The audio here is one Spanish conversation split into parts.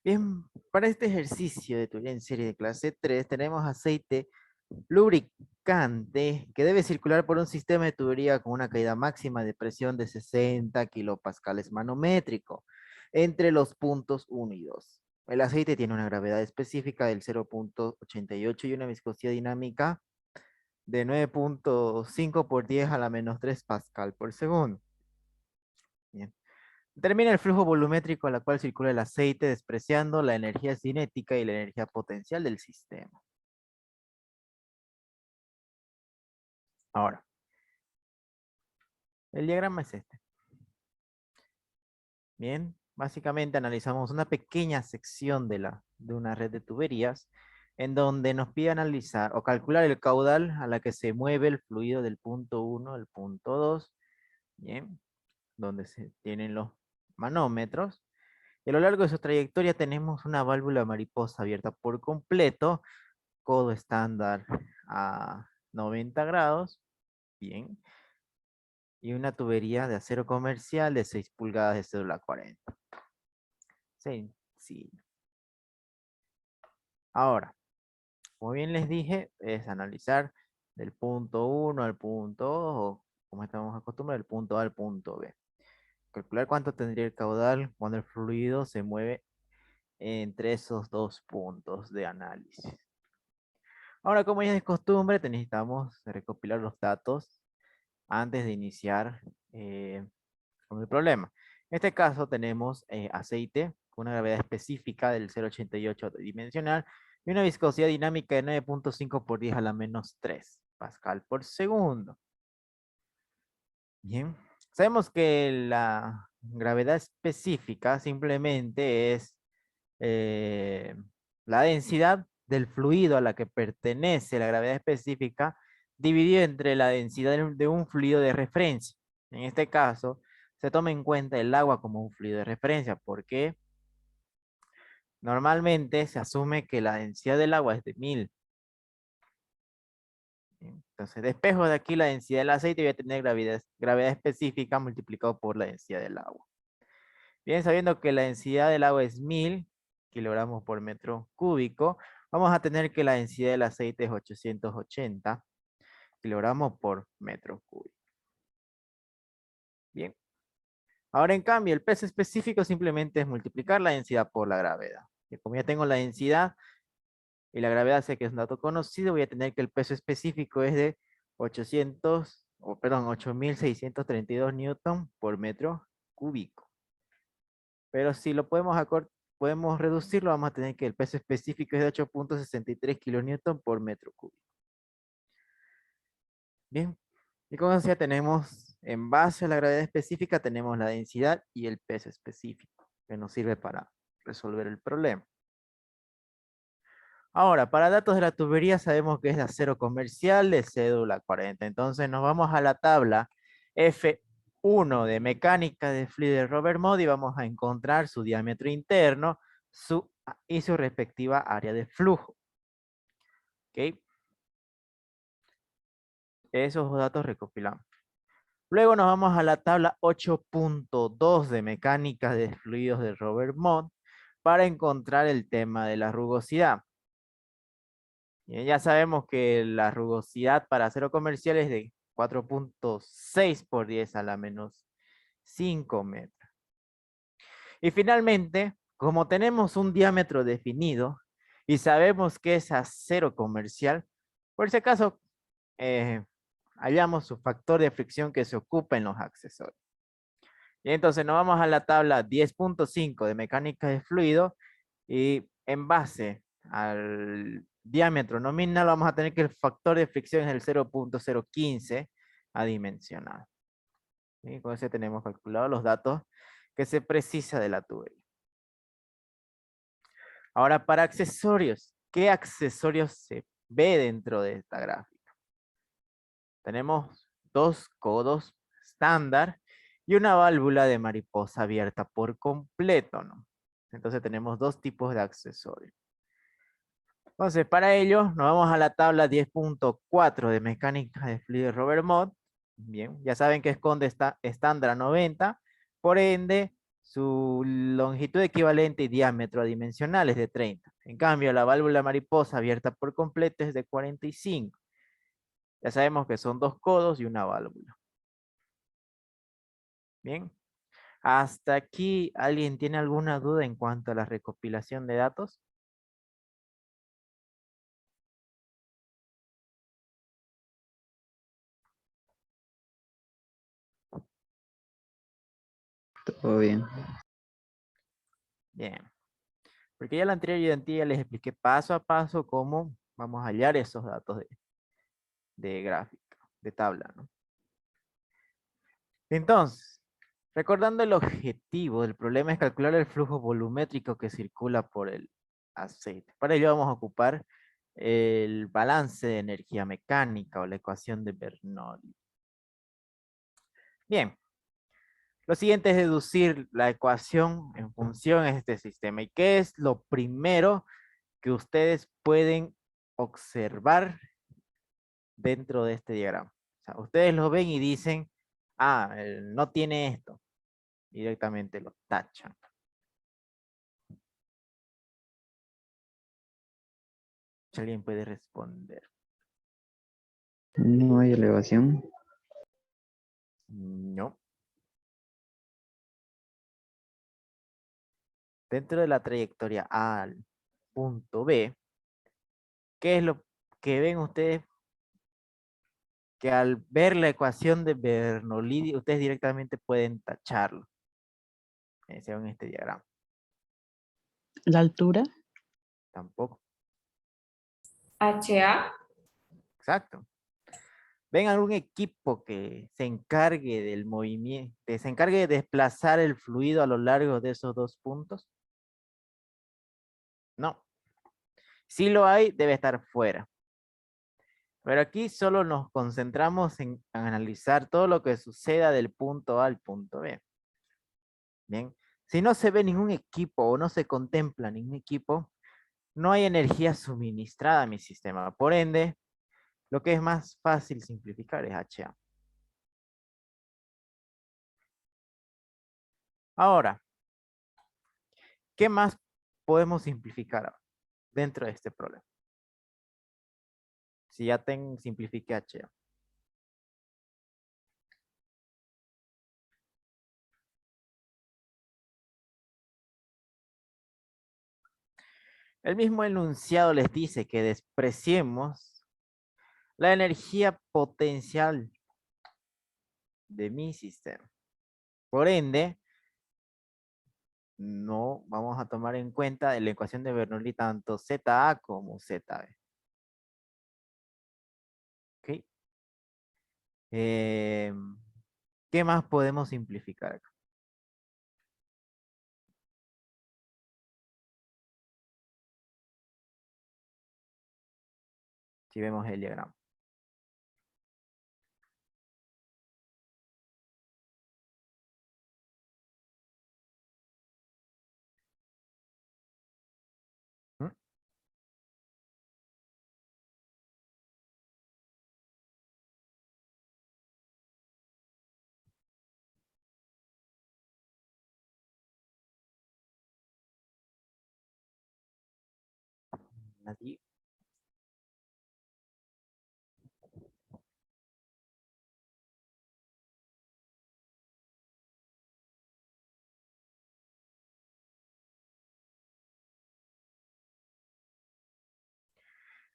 Bien, para este ejercicio de tubería en serie de clase 3 tenemos aceite lubricante que debe circular por un sistema de tubería con una caída máxima de presión de 60 kilopascales manométrico entre los puntos 1 y 2. El aceite tiene una gravedad específica del 0,88 y una viscosidad dinámica de 9,5 por 10 a la menos 3 pascal por segundo. Bien. Determina el flujo volumétrico a la cual circula el aceite, despreciando la energía cinética y la energía potencial del sistema. Ahora, el diagrama es este. Bien, básicamente analizamos una pequeña sección de una red de tuberías en donde nos pide analizar o calcular el caudal a la que se mueve el fluido del punto 1 al punto 2, bien, donde se tienen los manómetros. Y a lo largo de su trayectoria tenemos una válvula mariposa abierta por completo, codo estándar a 90 grados, bien, y una tubería de acero comercial de 6 pulgadas de cédula 40. Sencillo. Ahora, como bien les dije, es analizar del punto 1 al punto 2, o como estamos acostumbrados, del punto A al punto B. Calcular cuánto tendría el caudal cuando el fluido se mueve entre esos dos puntos de análisis. Ahora, como ya es costumbre, necesitamos recopilar los datos antes de iniciar con el problema. En este caso tenemos aceite con una gravedad específica del 0,88 dimensional y una viscosidad dinámica de 9,5 por 10 a la menos 3 pascal por segundo. Bien, sabemos que la gravedad específica simplemente es la densidad del fluido a la que pertenece la gravedad específica dividido entre la densidad de un fluido de referencia. En este caso, se toma en cuenta el agua como un fluido de referencia, porque normalmente se asume que la densidad del agua es de 1000. Entonces, despejo de aquí la densidad del aceite, voy a tener gravedad específica multiplicado por la densidad del agua. Bien, sabiendo que la densidad del agua es 1000 kilogramos por metro cúbico, vamos a tener que la densidad del aceite es 880 kilogramos por metro cúbico. Bien. Ahora, en cambio, el peso específico simplemente es multiplicar la densidad por la gravedad. Y como ya tengo la densidad y la gravedad sé que es un dato conocido, voy a tener que el peso específico es de 8632 newton por metro cúbico. Pero si lo podemos reducirlo, vamos a tener que el peso específico es de 8,63 kilonewton por metro cúbico. Bien, y con eso ya tenemos, en base a la gravedad específica, tenemos la densidad y el peso específico, que nos sirve para resolver el problema. Ahora, para datos de la tubería sabemos que es de acero comercial de cédula 40. Entonces nos vamos a la tabla F1 de mecánica de fluido de Robert Modi y vamos a encontrar su diámetro interno y su respectiva área de flujo. ¿Ok? Esos datos recopilamos. Luego nos vamos a la tabla 8.2 de mecánica de fluidos de Robert Modi para encontrar el tema de la rugosidad. Ya sabemos que la rugosidad para acero comercial es de 4,6 por 10 a la menos 5 metros. Y finalmente, como tenemos un diámetro definido y sabemos que es acero comercial, por si acaso hallamos su factor de fricción que se ocupa en los accesorios. Y entonces nos vamos a la tabla 10.5 de mecánica de fluido y en base al diámetro nominal vamos a tener que el factor de fricción es el 0,015 adimensional. Y con eso tenemos calculados los datos que se precisa de la tubería. Ahora, para accesorios, ¿qué accesorios se ve dentro de esta gráfica? Tenemos dos codos estándar y una válvula de mariposa abierta por completo, ¿no? Entonces tenemos dos tipos de accesorios. Entonces, para ello, nos vamos a la tabla 10.4 de mecánica de fluido Robert Mott. Bien, ya saben que esconde estándar a 90, por ende, Su longitud equivalente y diámetro adimensional es de 30. En cambio, la válvula mariposa abierta por completo es de 45. Ya sabemos que son dos codos y una válvula. Bien. ¿Hasta aquí alguien tiene alguna duda en cuanto a la recopilación de datos? Todo bien. Bien. Porque ya en la anterior identía les expliqué paso a paso cómo vamos a hallar esos datos de gráfica, de tabla, ¿no? Entonces, recordando el objetivo del problema es calcular el flujo volumétrico que circula por el aceite. Para ello vamos a ocupar el balance de energía mecánica o la ecuación de Bernoulli. Bien, lo siguiente es deducir la ecuación en función de este sistema. ¿Y qué es lo primero que ustedes pueden observar dentro de este diagrama? O sea, ustedes lo ven y dicen, ah, no tiene esto. Directamente lo tachan. Si alguien puede responder. No hay elevación. No. Dentro de la trayectoria A al punto B, ¿qué es lo que ven ustedes? Que al ver la ecuación de Bernoulli, ustedes directamente pueden tacharlo. Según este diagrama. La altura. Tampoco. HA. Exacto. ¿Ven algún equipo que se encargue del movimiento, que se encargue de desplazar el fluido a lo largo de esos dos puntos? No. Si lo hay, debe estar fuera. Pero aquí solo nos concentramos en analizar todo lo que suceda del punto A al punto B. Bien. Si no se ve ningún equipo o no se contempla ningún equipo, no hay energía suministrada a mi sistema. Por ende, lo que es más fácil simplificar es HA. Ahora, ¿qué más podemos simplificar dentro de este problema? Si ya simplifique HA. El mismo enunciado les dice que despreciemos la energía potencial de mi sistema. Por ende, no vamos a tomar en cuenta en la ecuación de Bernoulli tanto ZA como ZB. ¿Ok? ¿Qué más podemos simplificar acá? Si vemos el diagrama. ¿Mm? Nadie.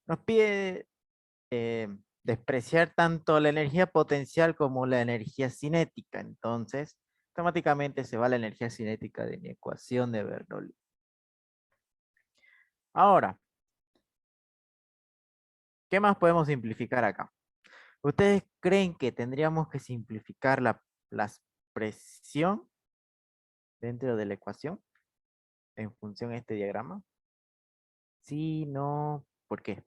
Nos pide despreciar tanto la energía potencial como la energía cinética. Entonces, automáticamente se va la energía cinética de mi ecuación de Bernoulli. Ahora, ¿qué más podemos simplificar acá? ¿Ustedes creen que tendríamos que simplificar la presión dentro de la ecuación en función de este diagrama? Sí, no, ¿por qué?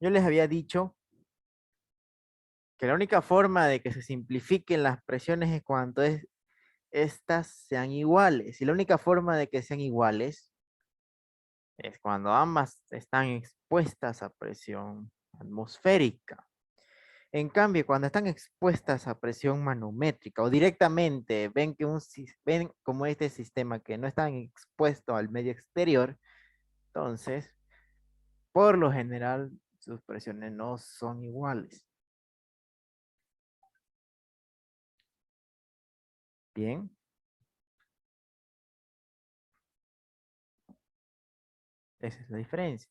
yo les había dicho que la única forma de que se simplifiquen las presiones es cuando estas sean iguales. Y la única forma de que sean iguales es cuando ambas están expuestas a presión atmosférica. En cambio, cuando están expuestas a presión manométrica o directamente ven como este sistema que no están expuestos al medio exterior, entonces, por lo general, sus presiones no son iguales. Bien. Esa es la diferencia.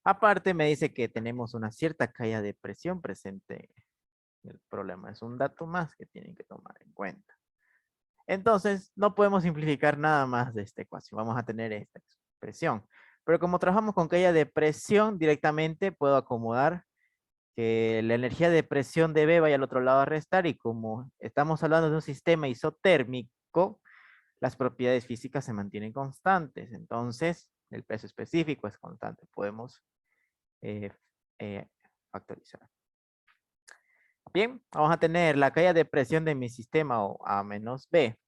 Aparte, me dice que tenemos una cierta caída de presión presente en el problema. Es un dato más que tienen que tomar en cuenta. Entonces, no podemos simplificar nada más de esta ecuación. Vamos a tener esta expresión. Pero como trabajamos con caída de presión, directamente puedo acomodar que la energía de presión de B vaya al otro lado a restar. Y como estamos hablando de un sistema isotérmico, las propiedades físicas se mantienen constantes. Entonces, el peso específico es constante. Podemos eh, eh, factorizar. Bien, vamos a tener la caída de presión de mi sistema o A menos B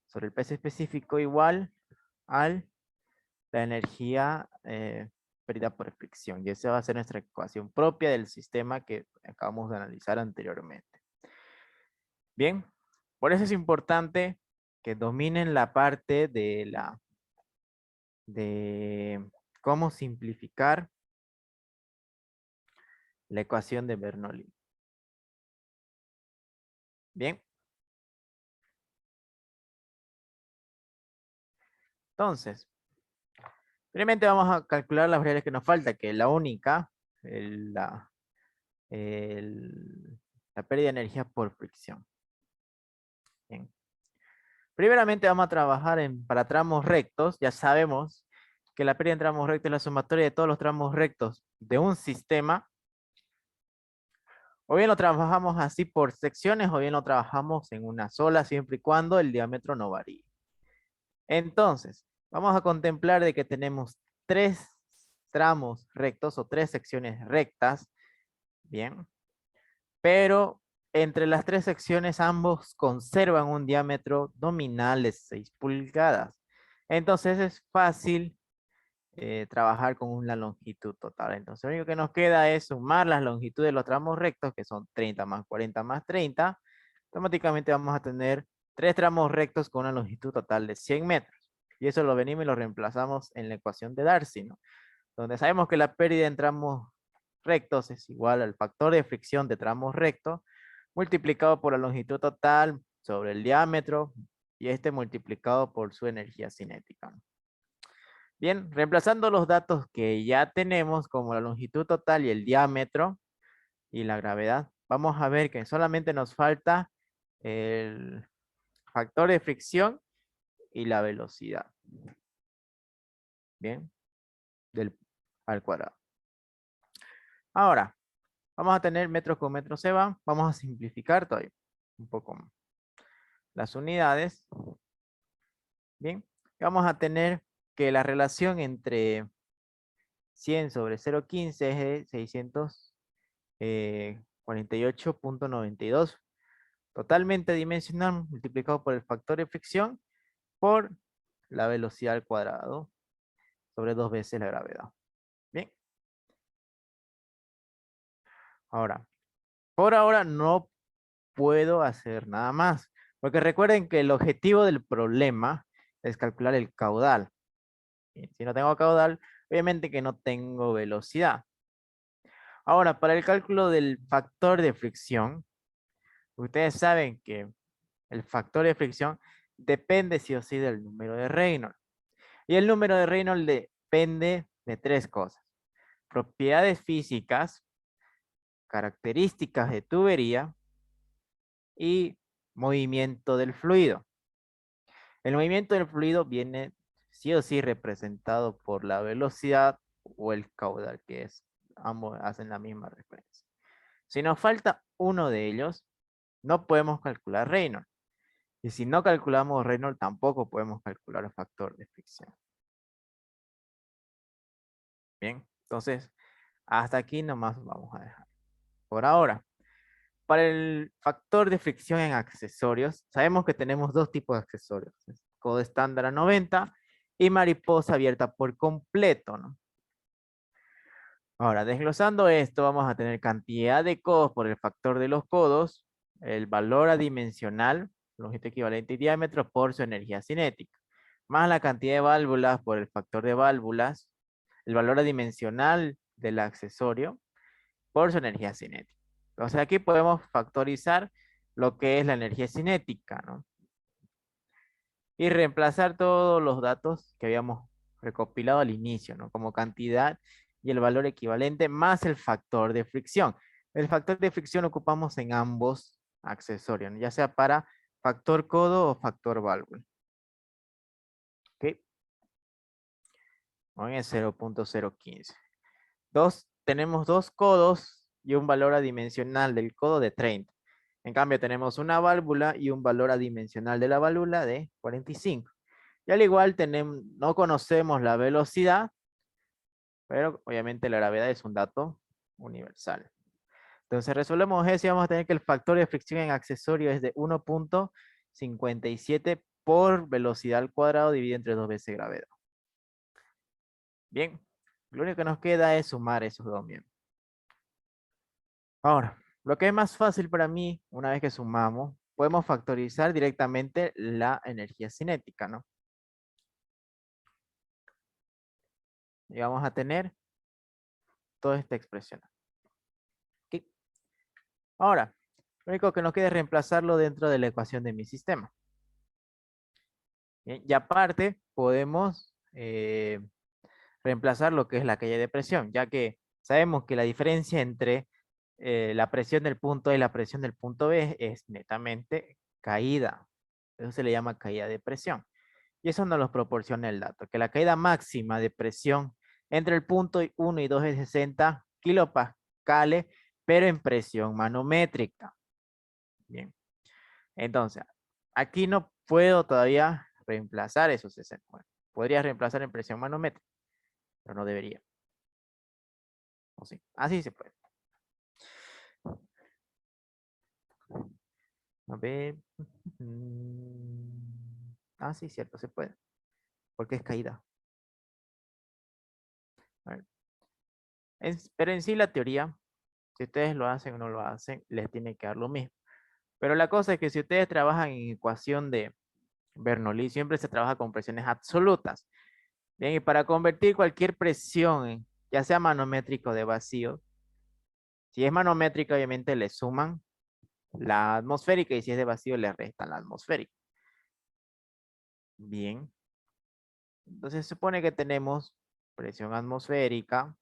sobre el peso específico igual a la energía perdida por fricción. Y esa va a ser nuestra ecuación propia del sistema que acabamos de analizar anteriormente. Bien, por eso es importante que dominen la parte de cómo simplificar la ecuación de Bernoulli. Bien. Entonces, primeramente vamos a calcular las variables que nos falta, que la única, la pérdida de energía por fricción. Bien. Primeramente vamos a trabajar para tramos rectos. Ya sabemos que la pérdida en tramos rectos es la sumatoria de todos los tramos rectos de un sistema. O bien lo trabajamos así por secciones, o bien lo trabajamos en una sola, siempre y cuando el diámetro no varíe. Entonces, vamos a contemplar de que tenemos 3 tramos rectos o 3 secciones rectas. Bien. Pero entre las 3 secciones ambos conservan un diámetro nominal de 6 pulgadas. Entonces es fácil trabajar con una longitud total. Entonces lo único que nos queda es sumar las longitudes de los tramos rectos, que son 30 más 40 más 30. Automáticamente vamos a tener 3 tramos rectos con una longitud total de 100 metros. Y eso lo venimos y lo reemplazamos en la ecuación de Darcy, ¿no? Donde sabemos que la pérdida en tramos rectos es igual al factor de fricción de tramos rectos multiplicado por la longitud total sobre el diámetro y este multiplicado por su energía cinética. Bien, reemplazando los datos que ya tenemos como la longitud total y el diámetro y la gravedad, vamos a ver que solamente nos falta el factor de fricción y la velocidad. Bien, al cuadrado. Ahora, vamos a tener metros con metros se van. Vamos a simplificar todavía un poco más las unidades. Bien, vamos a tener que la relación entre 100 sobre 0,15 es de 648.92. Totalmente dimensional multiplicado por el factor de fricción por la velocidad al cuadrado sobre 2 veces la gravedad. Bien. Ahora, por ahora no puedo hacer nada más. Porque recuerden que el objetivo del problema es calcular el caudal. Y si no tengo caudal, obviamente que no tengo velocidad. Ahora, para el cálculo del factor de fricción, ustedes saben que el factor de fricción depende sí o sí del número de Reynolds. Y el número de Reynolds depende de 3 cosas. Propiedades físicas, características de tubería y movimiento del fluido. El movimiento del fluido viene sí o sí representado por la velocidad o el caudal, que es, ambos hacen la misma referencia. Si nos falta uno de ellos, no podemos calcular Reynolds. Y si no calculamos Reynolds, tampoco podemos calcular el factor de fricción. Bien, entonces Hasta aquí nomás vamos a dejar. Por ahora, para el factor de fricción en accesorios, sabemos que tenemos dos tipos de accesorios. Codo estándar a 90 y mariposa abierta por completo, ¿no? Ahora, desglosando esto, vamos a tener cantidad de codos por el factor de los codos, el valor adimensional, longitud equivalente y diámetro por su energía cinética, más la cantidad de válvulas por el factor de válvulas, el valor adimensional del accesorio por su energía cinética. Entonces aquí podemos factorizar lo que es la energía cinética, ¿no? Y reemplazar todos los datos que habíamos recopilado al inicio, ¿no? Como cantidad y el valor equivalente más el factor de fricción. El factor de fricción lo ocupamos en ambos accesorios, ¿no? Ya sea para factor codo o factor válvula. ¿Ok? Hoy es 0.015. Tenemos dos codos y un valor adimensional del codo de 30. En cambio, tenemos una válvula y un valor adimensional de la válvula de 45. Y al igual no conocemos la velocidad, pero obviamente la gravedad es un dato universal. Entonces resolvemos eso y vamos a tener que el factor de fricción en accesorio es de 1.57 por velocidad al cuadrado dividido entre 2 veces gravedad. Bien, lo único que nos queda es sumar esos dos miembros. Ahora, lo que es más fácil para mí, una vez que sumamos, podemos factorizar directamente la energía cinética, ¿no? Y vamos a tener toda esta expresión. ¿Okay? Ahora, lo único que nos queda es reemplazarlo dentro de la ecuación de mi sistema. Bien, y aparte, podemos reemplazar lo que es la caída de presión, ya que sabemos que la diferencia entre la presión del punto A y la presión del punto B es netamente caída. Eso se le llama caída de presión. Y eso nos lo proporciona el dato, que la caída máxima de presión entre el punto 1 y 2 es 60 kilopascales, pero en presión manométrica. Bien. Entonces, aquí no puedo todavía reemplazar esos 60. Bueno, podría reemplazar en presión manométrica, pero no debería. ¿O sí? Así se puede. A ver. Ah, sí, cierto, se puede. Porque es caída. A ver. Pero en sí la teoría, si ustedes lo hacen o no lo hacen, les tiene que dar lo mismo. Pero la cosa es que si ustedes trabajan en ecuación de Bernoulli, siempre se trabaja con presiones absolutas. Bien, y para convertir cualquier presión, ya sea manométrico o de vacío, si es manométrica, obviamente le suman la atmosférica y si es de vacío, le restan la atmosférica. Bien. Entonces se supone que tenemos presión atmosférica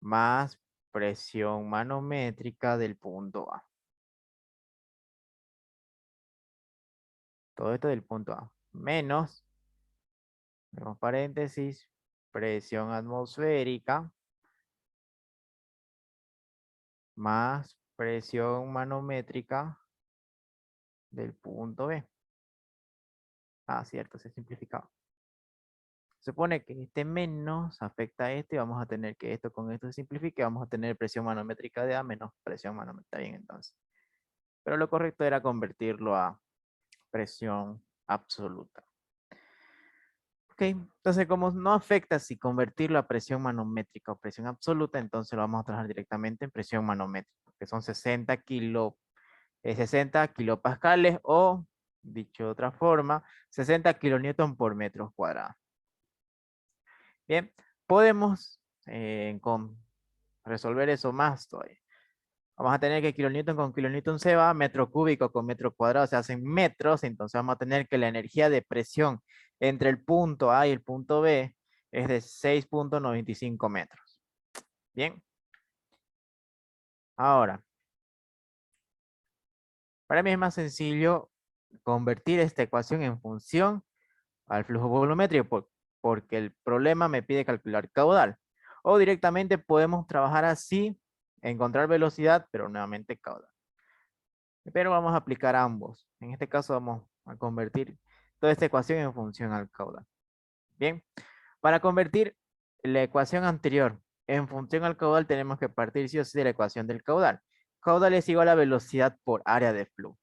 más presión manométrica del punto A. Todo esto del punto A. Menos, abrimos paréntesis, presión atmosférica más presión manométrica del punto B. Ah, cierto, se simplificaba. Se supone que este menos afecta a este y vamos a tener que esto con esto se simplifique. Vamos a tener presión manométrica de A menos presión manométrica. Bien, entonces. Pero lo correcto era convertirlo a presión absoluta. Ok, entonces como no afecta si convertirlo a presión manométrica o presión absoluta, entonces lo vamos a trabajar directamente en presión manométrica, que son 60 kilopascales o, dicho de otra forma, 60 kilonewton por metro cuadrado. Bien, podemos resolver eso más todavía. Vamos a tener que kilonewton con kilonewton se va, metro cúbico con metro cuadrado se hacen metros, entonces vamos a tener que la energía de presión entre el punto A y el punto B es de 6.95 metros. Bien. Ahora, para mí es más sencillo convertir esta ecuación en función al flujo volumétrico porque el problema me pide calcular caudal. O directamente podemos trabajar así, encontrar velocidad, pero nuevamente caudal. Pero vamos a aplicar ambos. En este caso vamos a convertir toda esta ecuación en función al caudal. Bien, para convertir la ecuación anterior. En función al caudal tenemos que partir sí o sí de la ecuación del caudal. Caudal es igual a velocidad por área de flujo.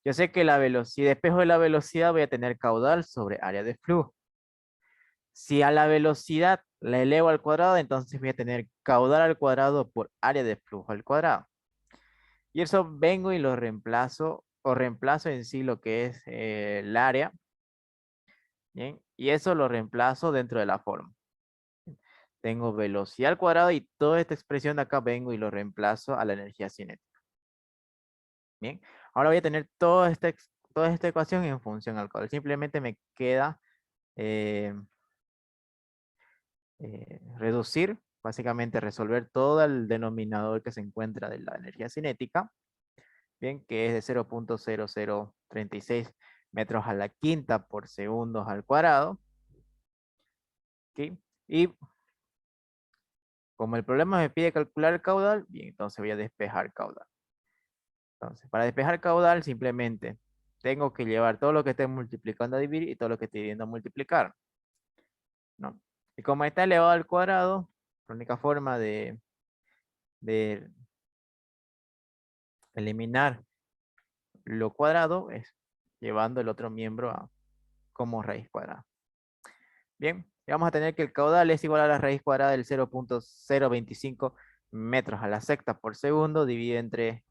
Yo sé que la velocidad, si despejo de la velocidad voy a tener caudal sobre área de flujo. Si a la velocidad la elevo al cuadrado, entonces voy a tener caudal al cuadrado por área de flujo al cuadrado. Y eso vengo y lo reemplazo, o reemplazo en sí lo que es el área. Bien, y eso lo reemplazo dentro de la forma. Tengo velocidad al cuadrado y toda esta expresión de acá vengo y lo reemplazo a la energía cinética. Bien, ahora voy a tener toda esta ecuación en función al caudal. Simplemente me queda reducir, básicamente resolver todo el denominador que se encuentra de la energía cinética. Bien, que es de 0.0036 metros a la quinta por segundos al cuadrado. ¿Okay? Y como el problema me pide calcular el caudal, bien, entonces voy a despejar caudal. Entonces, para despejar caudal, simplemente tengo que llevar todo lo que esté multiplicando a dividir y todo lo que esté dividiendo a multiplicar, ¿no? Y como está elevado al cuadrado, la única forma de eliminar lo cuadrado es llevando el otro miembro como raíz cuadrada. Bien, y vamos a tener que el caudal es igual a la raíz cuadrada del 0.025 metros a la sexta por segundo, dividido entre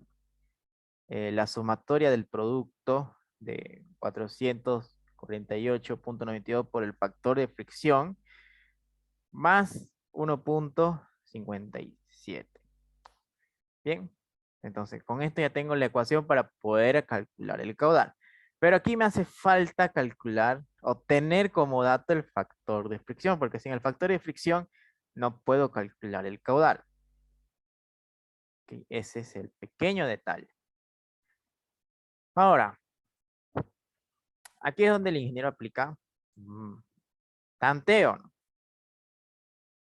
la sumatoria del producto de 448.92 por el factor de fricción, más 1.57. Bien, entonces con esto ya tengo la ecuación para poder calcular el caudal. Pero aquí me hace falta calcular o tener como dato el factor de fricción, porque sin el factor de fricción no puedo calcular el caudal. Okay, ese es el pequeño detalle. Ahora, aquí es donde el ingeniero aplica tanteo, ¿no?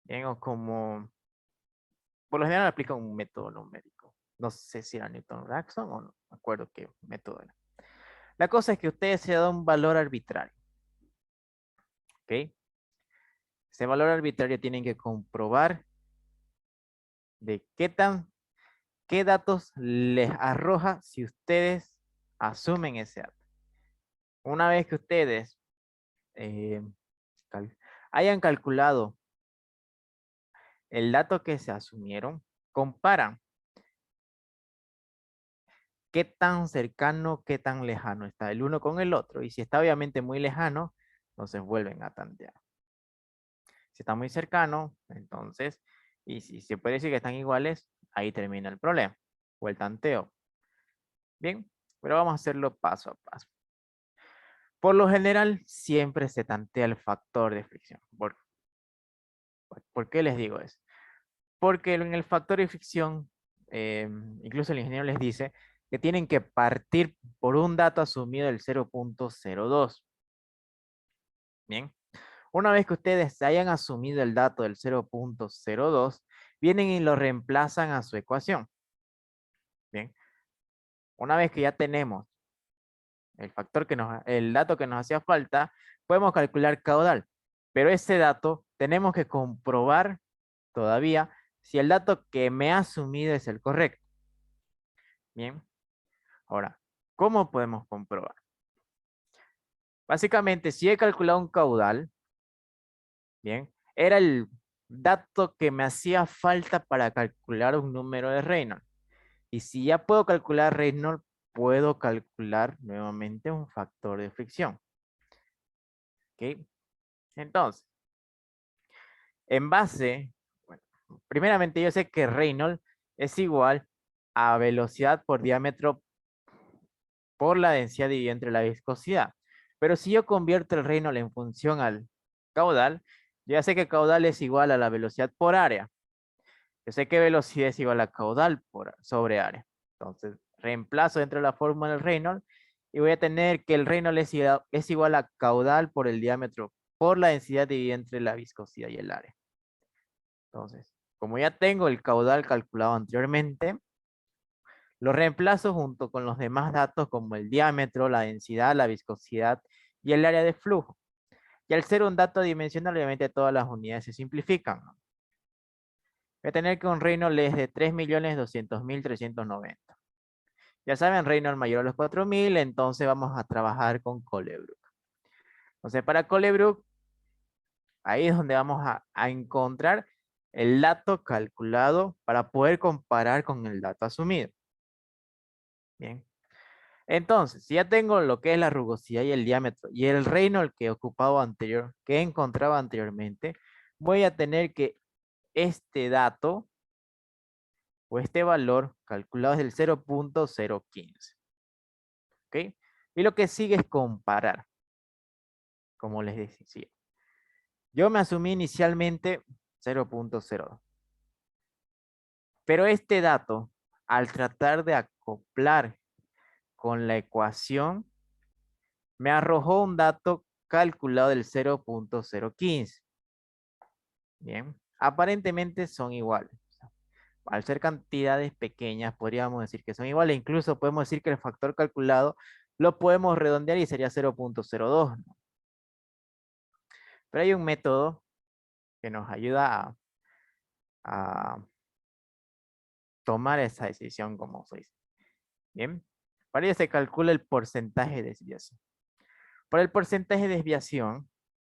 Bien, o como, por lo general aplica un método numérico. No sé si era Newton-Raphson o no, me acuerdo qué método era. La cosa es que ustedes se dan un valor arbitrario. ¿Ok? Ese valor arbitrario tienen que comprobar de qué datos les arroja si ustedes asumen ese dato. Una vez que ustedes eh, hayan calculado el dato que se asumieron, comparan qué tan cercano, qué tan lejano está el uno con el otro. Y si está obviamente muy lejano, entonces vuelven a tantear. Si está muy cercano, entonces, y si se puede decir que están iguales, ahí termina el problema o el tanteo. Bien, pero vamos a hacerlo paso a paso. Por lo general, siempre se tantea el factor de fricción. ¿Por qué les digo eso? Porque en el factor de fricción, incluso el ingeniero les dice que tienen que partir por un dato asumido del 0.02. Bien, una vez que ustedes hayan asumido el dato del 0.02, vienen y lo reemplazan a su ecuación. Bien, una vez que ya tenemos el dato que nos hacía falta, podemos calcular caudal. Pero ese dato tenemos que comprobar todavía si el dato que me ha asumido es el correcto. Bien, ahora, ¿cómo podemos comprobar? Básicamente, si he calculado un caudal, bien, era el dato que me hacía falta para calcular un número de Reynolds. Y si ya puedo calcular Reynolds, puedo calcular nuevamente un factor de fricción. ¿Ok? Entonces, en base, bueno, primeramente yo sé que Reynolds es igual a velocidad por diámetro por la densidad dividida entre la viscosidad. Pero si yo convierto el Reynolds en función al caudal, yo ya sé que caudal es igual a la velocidad por área. Yo sé que velocidad es igual a caudal sobre área. Entonces, reemplazo dentro de la fórmula del Reynolds y voy a tener que el Reynolds es igual a caudal por el diámetro por la densidad dividida entre la viscosidad y el área. Entonces, como ya tengo el caudal calculado anteriormente, lo reemplazo junto con los demás datos como el diámetro, la densidad, la viscosidad y el área de flujo. Y al ser un dato dimensional, obviamente todas las unidades se simplifican, ¿no? Voy a tener que un Reynolds es de 3.200.390. Ya saben, Reynolds mayor a los 4.000, entonces vamos a trabajar con Colebrook. Entonces, para Colebrook, ahí es donde vamos a encontrar el dato calculado para poder comparar con el dato asumido. Bien. Entonces, si ya tengo lo que es la rugosidad y el diámetro y el Reynolds que que encontraba anteriormente, voy a tener que este dato o este valor calculado es el 0.015. ¿Ok? Y lo que sigue es comparar, como les decía. Yo me asumí inicialmente 0.02. Pero este dato, al tratar de acoplar con la ecuación, me arrojó un dato calculado del 0.015. Bien, aparentemente son iguales. Al ser cantidades pequeñas, podríamos decir que son iguales. Incluso podemos decir que el factor calculado lo podemos redondear y sería 0.02, ¿no? Pero hay un método que nos ayuda a tomar esa decisión como se dice. Bien, para ello se calcula el porcentaje de desviación. Por el porcentaje de desviación,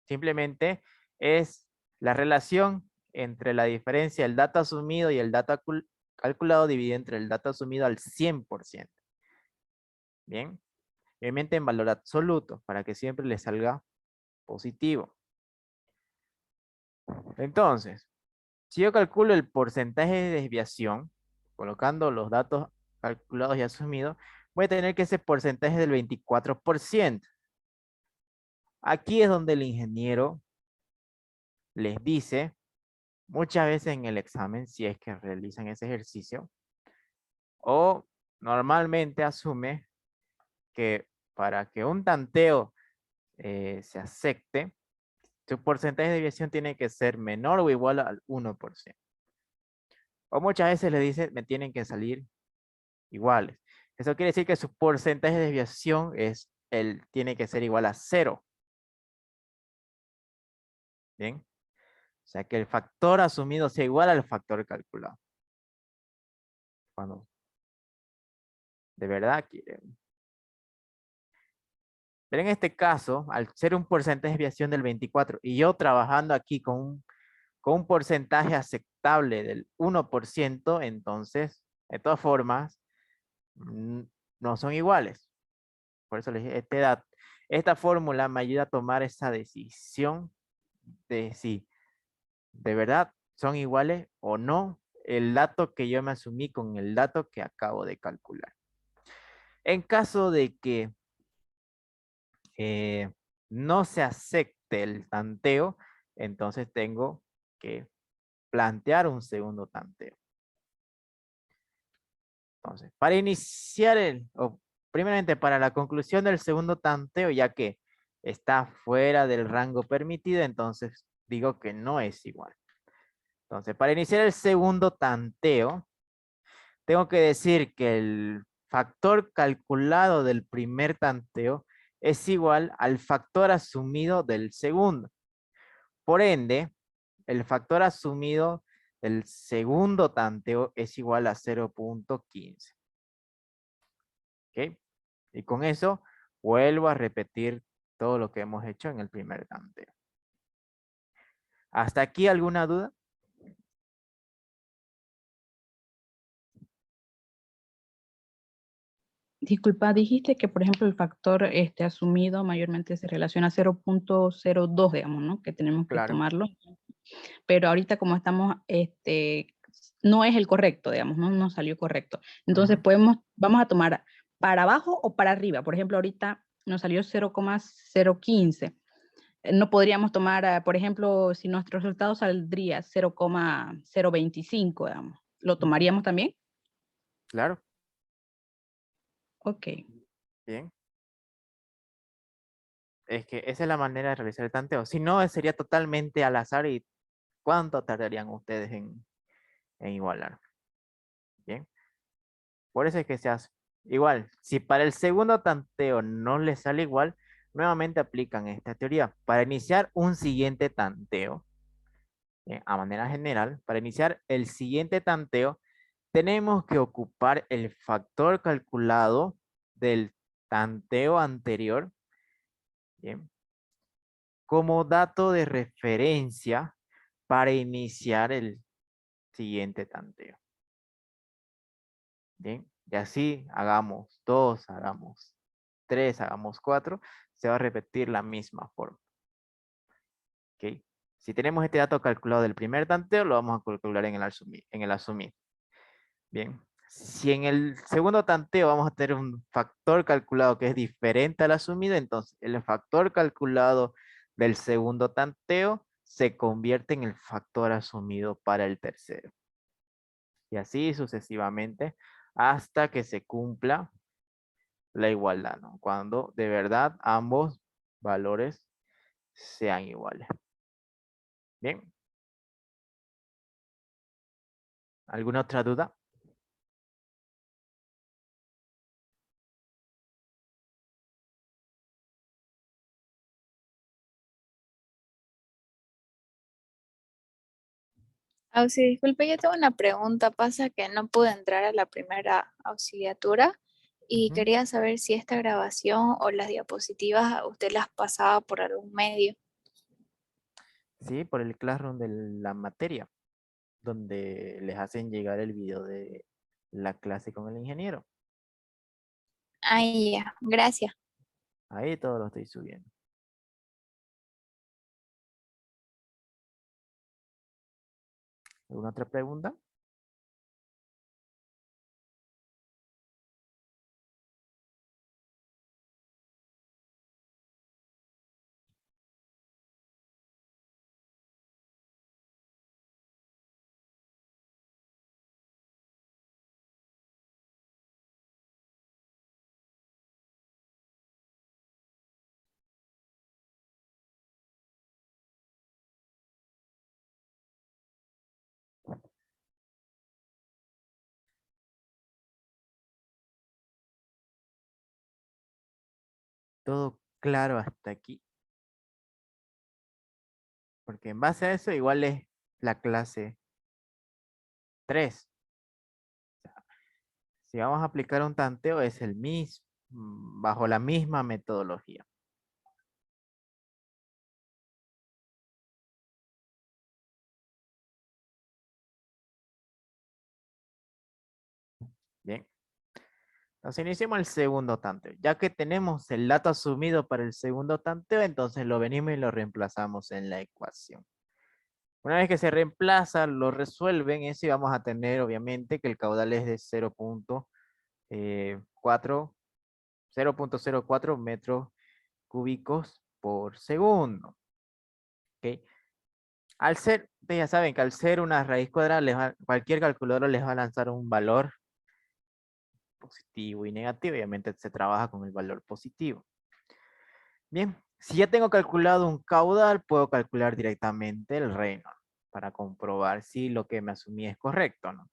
simplemente es la relación entre la diferencia del dato asumido y el dato calculado dividido entre el dato asumido al 100%. Bien, obviamente en valor absoluto, para que siempre le salga positivo. Entonces, si yo calculo el porcentaje de desviación, colocando los datos calculados y asumidos, voy a tener que ese porcentaje del 24%. Aquí es donde el ingeniero les dice, muchas veces en el examen, si es que realizan ese ejercicio, o normalmente asume que para que un tanteo se acepte, su porcentaje de desviación tiene que ser menor o igual al 1%. O muchas veces le dice, me tienen que salir iguales. Eso quiere decir que su porcentaje de desviación tiene que ser igual a 0. Bien. O sea, que el factor asumido sea igual al factor calculado. Cuando de verdad quieren. Pero en este caso, al ser un porcentaje de desviación del 24 y yo trabajando aquí con un porcentaje aceptable del 1%, entonces, de todas formas, no son iguales. Por eso les dije, esta fórmula me ayuda a tomar esa decisión de si de verdad son iguales o no el dato que yo me asumí con el dato que acabo de calcular. En caso de que no se acepte el tanteo, entonces tengo que plantear un segundo tanteo. Entonces, para iniciar primeramente para la conclusión del segundo tanteo, ya que está fuera del rango permitido, entonces digo que no es igual. Entonces, para iniciar el segundo tanteo, tengo que decir que el factor calculado del primer tanteo es igual al factor asumido del segundo. Por ende, el factor asumido del segundo tanteo es igual a 0.15. ¿Ok? Y con eso vuelvo a repetir todo lo que hemos hecho en el primer tanteo. ¿Hasta aquí alguna duda? Disculpa, dijiste que, por ejemplo, el factor asumido mayormente se relaciona a 0.02, digamos, ¿no? Que tenemos que Claro. tomarlo. Pero ahorita como estamos, no es el correcto, digamos, no nos salió correcto. Entonces vamos a tomar para abajo o para arriba. Por ejemplo, ahorita nos salió 0.015. No podríamos tomar, por ejemplo, si nuestro resultado saldría 0.025, digamos. ¿Lo tomaríamos también? Claro. Ok. Bien. Es que esa es la manera de realizar el tanteo. Si no, sería totalmente al azar y ¿cuánto tardarían ustedes en igualar? Bien. Por eso es que se hace. Igual, si para el segundo tanteo no les sale igual, nuevamente aplican esta teoría. Para iniciar un siguiente tanteo, a manera general, para iniciar el siguiente tanteo, tenemos que ocupar el factor calculado del tanteo anterior, ¿bien?, como dato de referencia para iniciar el siguiente tanteo. Bien, y así hagamos 2, hagamos 3, hagamos 4, se va a repetir la misma forma. ¿Ok? Si tenemos este dato calculado del primer tanteo, lo vamos a calcular en el asumir. Bien, si en el segundo tanteo vamos a tener un factor calculado que es diferente al asumido, entonces el factor calculado del segundo tanteo se convierte en el factor asumido para el tercero. Y así sucesivamente hasta que se cumpla la igualdad, ¿no? Cuando de verdad ambos valores sean iguales. Bien. ¿Alguna otra duda? Sí, disculpe, yo tengo una pregunta. Pasa que no pude entrar a la primera auxiliatura y Ujú. quería saber si esta grabación o las diapositivas usted las pasaba por algún medio. Sí, por el Classroom de la materia, donde les hacen llegar el video de la clase con el ingeniero. Ay, ya, gracias. Ahí todo lo estoy subiendo. ¿Alguna otra pregunta? Todo claro hasta aquí. Porque en base a eso igual es la clase 3. Si vamos a aplicar un tanteo es el mismo, bajo la misma metodología. Bien. Entonces iniciemos el segundo tanteo. Ya que tenemos el dato asumido para el segundo tanteo, entonces lo venimos y lo reemplazamos en la ecuación. Una vez que se reemplaza, lo resuelven, y vamos a tener obviamente que el caudal es de 0.04 metros cúbicos por segundo. ¿Ok? Al ser, ustedes ya saben que al ser una raíz cuadrada, cualquier calculadora les va a lanzar un valor positivo y negativo. Obviamente se trabaja con el valor positivo. Bien, si ya tengo calculado un caudal, puedo calcular directamente el Reynolds para comprobar si lo que me asumí es correcto, ¿no?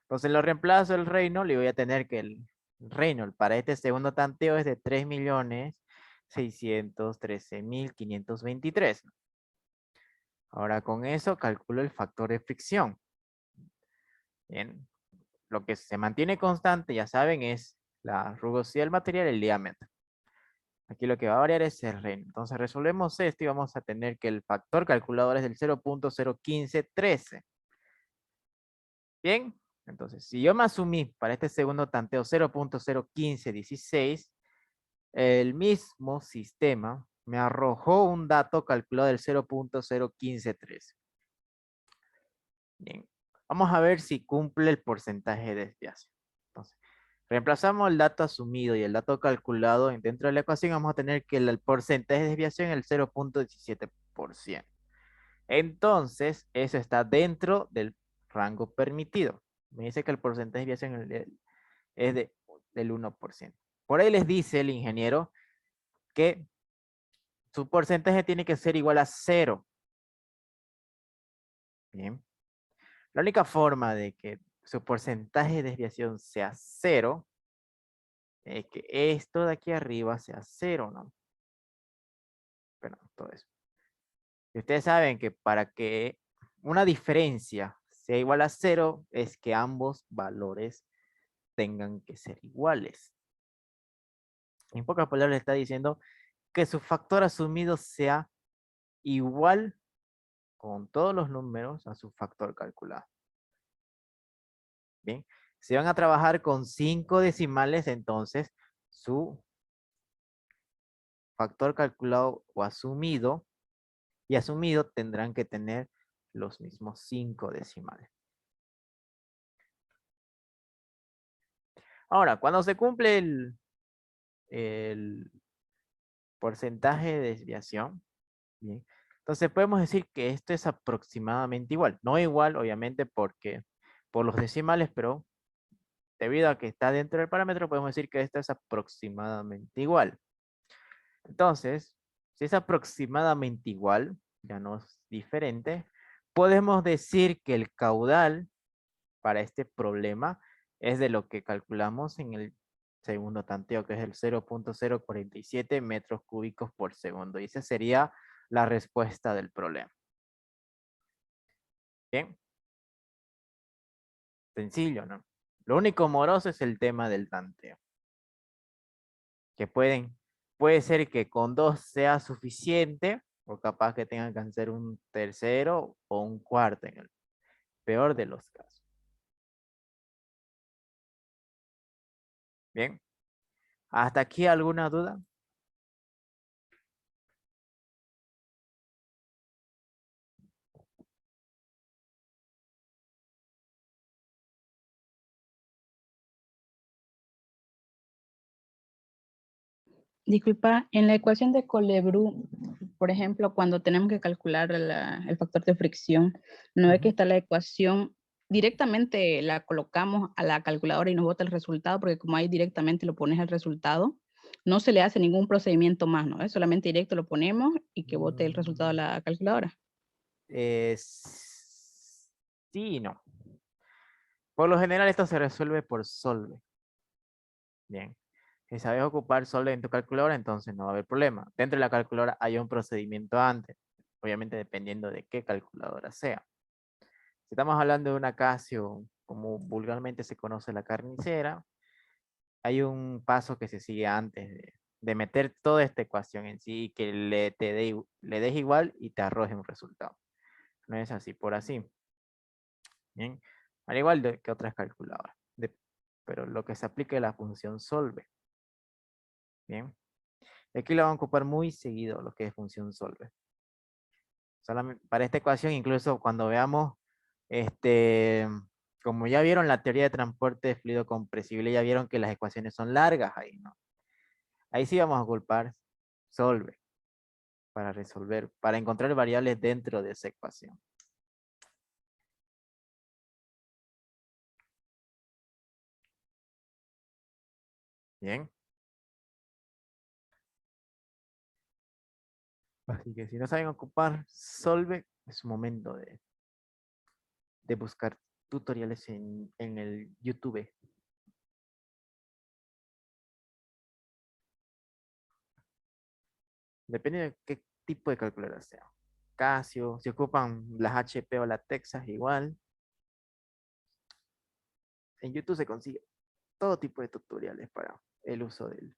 Entonces lo reemplazo el Reynolds y voy a tener que el Reynolds para este segundo tanteo es de 3.613.523. Ahora con eso calculo el factor de fricción. Bien, lo que se mantiene constante, ya saben, es la rugosidad del material y el diámetro. Aquí lo que va a variar es el Reynolds. Entonces resolvemos esto y vamos a tener que el factor calculador es del 0.01513. Bien, entonces si yo me asumí para este segundo tanteo 0.01516, el mismo sistema me arrojó un dato calculado del 0.01513. Bien, vamos a ver si cumple el porcentaje de desviación. Entonces, reemplazamos el dato asumido y el dato calculado dentro de la ecuación. Vamos a tener que el porcentaje de desviación es el 0.17%. Entonces, eso está dentro del rango permitido. Me dice que el porcentaje de desviación es del 1%. Por ahí les dice el ingeniero que su porcentaje tiene que ser igual a 0. Bien. La única forma de que su porcentaje de desviación sea 0 es que esto de aquí arriba sea 0, ¿no? todo eso. Y ustedes saben que para que una diferencia sea igual a 0 es que ambos valores tengan que ser iguales. En pocas palabras está diciendo que su factor asumido sea igual con todos los números a su factor calculado. Bien, si van a trabajar con 5 decimales, entonces su factor calculado o asumido y asumido tendrán que tener los mismos 5 decimales. Ahora, cuando se cumple el porcentaje de desviación, bien, entonces podemos decir que esto es aproximadamente igual. No igual, obviamente, porque por los decimales, pero debido a que está dentro del parámetro, podemos decir que esto es aproximadamente igual. Entonces, si es aproximadamente igual, ya no es diferente, podemos decir que el caudal para este problema es de lo que calculamos en el segundo tanteo, que es el 0.047 metros cúbicos por segundo. Y esa sería la respuesta del problema. Bien. Sencillo, ¿no? Lo único moroso es el tema del tanteo. Que puede ser que con 2 sea suficiente, o capaz que tengan que hacer un tercero o un cuarto en el peor de los casos. Bien. ¿Hasta aquí alguna duda? Disculpa, en la ecuación de Colebru, por ejemplo, cuando tenemos que calcular el factor de fricción, no es que está la ecuación, directamente la colocamos a la calculadora y nos bota el resultado, porque como ahí directamente lo pones el resultado, no se le hace ningún procedimiento más, ¿no? Es solamente directo lo ponemos y que bote el resultado a la calculadora. Sí y no. Por lo general esto se resuelve por solve. Bien. Si sabes ocupar solve en tu calculadora, entonces no va a haber problema. Dentro de la calculadora hay un procedimiento antes, obviamente dependiendo de qué calculadora sea. Si estamos hablando de una Casio, como vulgarmente se conoce la carnicera, hay un paso que se sigue antes de meter toda esta ecuación en sí y que le des igual y te arroje un resultado. No es así por así. Bien. Al igual que otras calculadoras. Pero lo que se aplica es la función solve. Bien. Aquí lo van a ocupar muy seguido lo que es función solve. Solamente para esta ecuación, incluso cuando veamos, como ya vieron la teoría de transporte de fluido compresible, ya vieron que las ecuaciones son largas ahí, ¿no? Ahí sí vamos a ocupar solve para resolver, para encontrar variables dentro de esa ecuación. Bien. Así que si no saben ocupar solve, es momento de buscar tutoriales en el YouTube. Depende de qué tipo de calculadora sea. Casio, si ocupan las HP o la Texas igual. En YouTube se consigue todo tipo de tutoriales para el uso del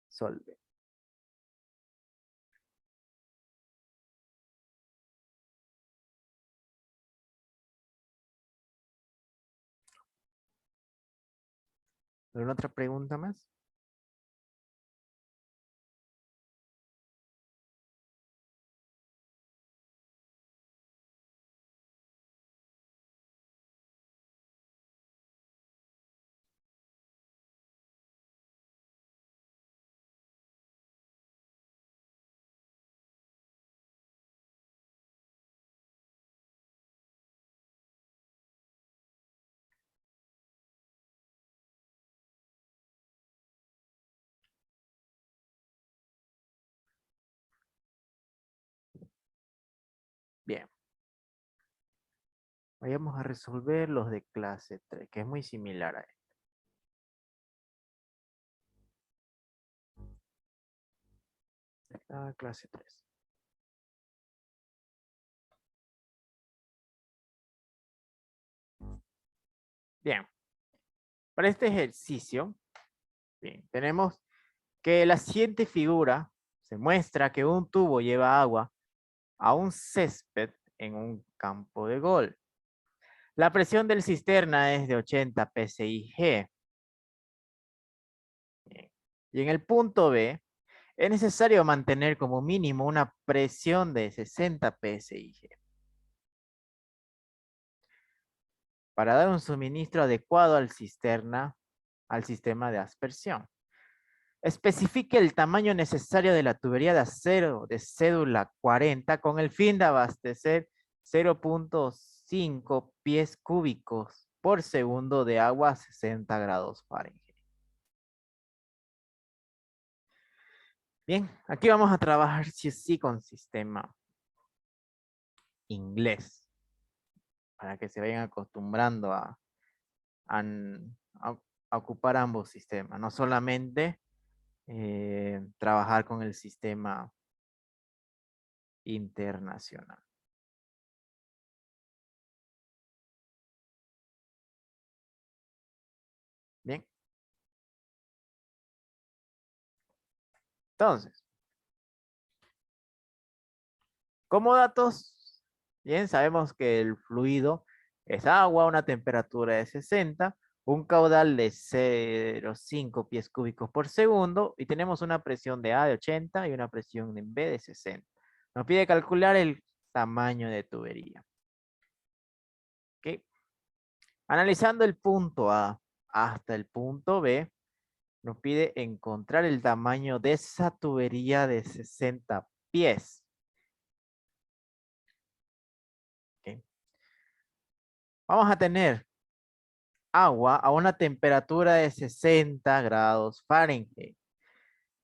solve. ¿Alguna otra pregunta más? Bien. Vayamos a resolver los de clase 3, que es muy similar a esta clase 3. Bien, para este ejercicio, bien, tenemos que la siguiente figura se muestra que un tubo lleva agua a un césped en un campo de golf. La presión del cisterna es de 80 psi-G. Y en el punto B, es necesario mantener como mínimo una presión de 60 psi-G para dar un suministro adecuado al cisterna, al sistema de aspersión. Especifique el tamaño necesario de la tubería de acero de cédula 40 con el fin de abastecer 0.5 pies cúbicos por segundo de agua a 60 grados Fahrenheit. Bien, aquí vamos a trabajar sí con sistema inglés para que se vayan acostumbrando a- a ocupar ambos sistemas, no solamente trabajar con el sistema internacional. Bien. Entonces, como datos, bien, sabemos que el fluido es agua a una temperatura de 60, un caudal de 0,5 pies cúbicos por segundo y tenemos una presión de A de 80 y una presión en B de 60. Nos pide calcular el tamaño de tubería. ¿Ok? Analizando el punto A hasta el punto B, nos pide encontrar el tamaño de esa tubería de 60 pies. ¿Ok? Vamos a tener agua a una temperatura de 60 grados Fahrenheit.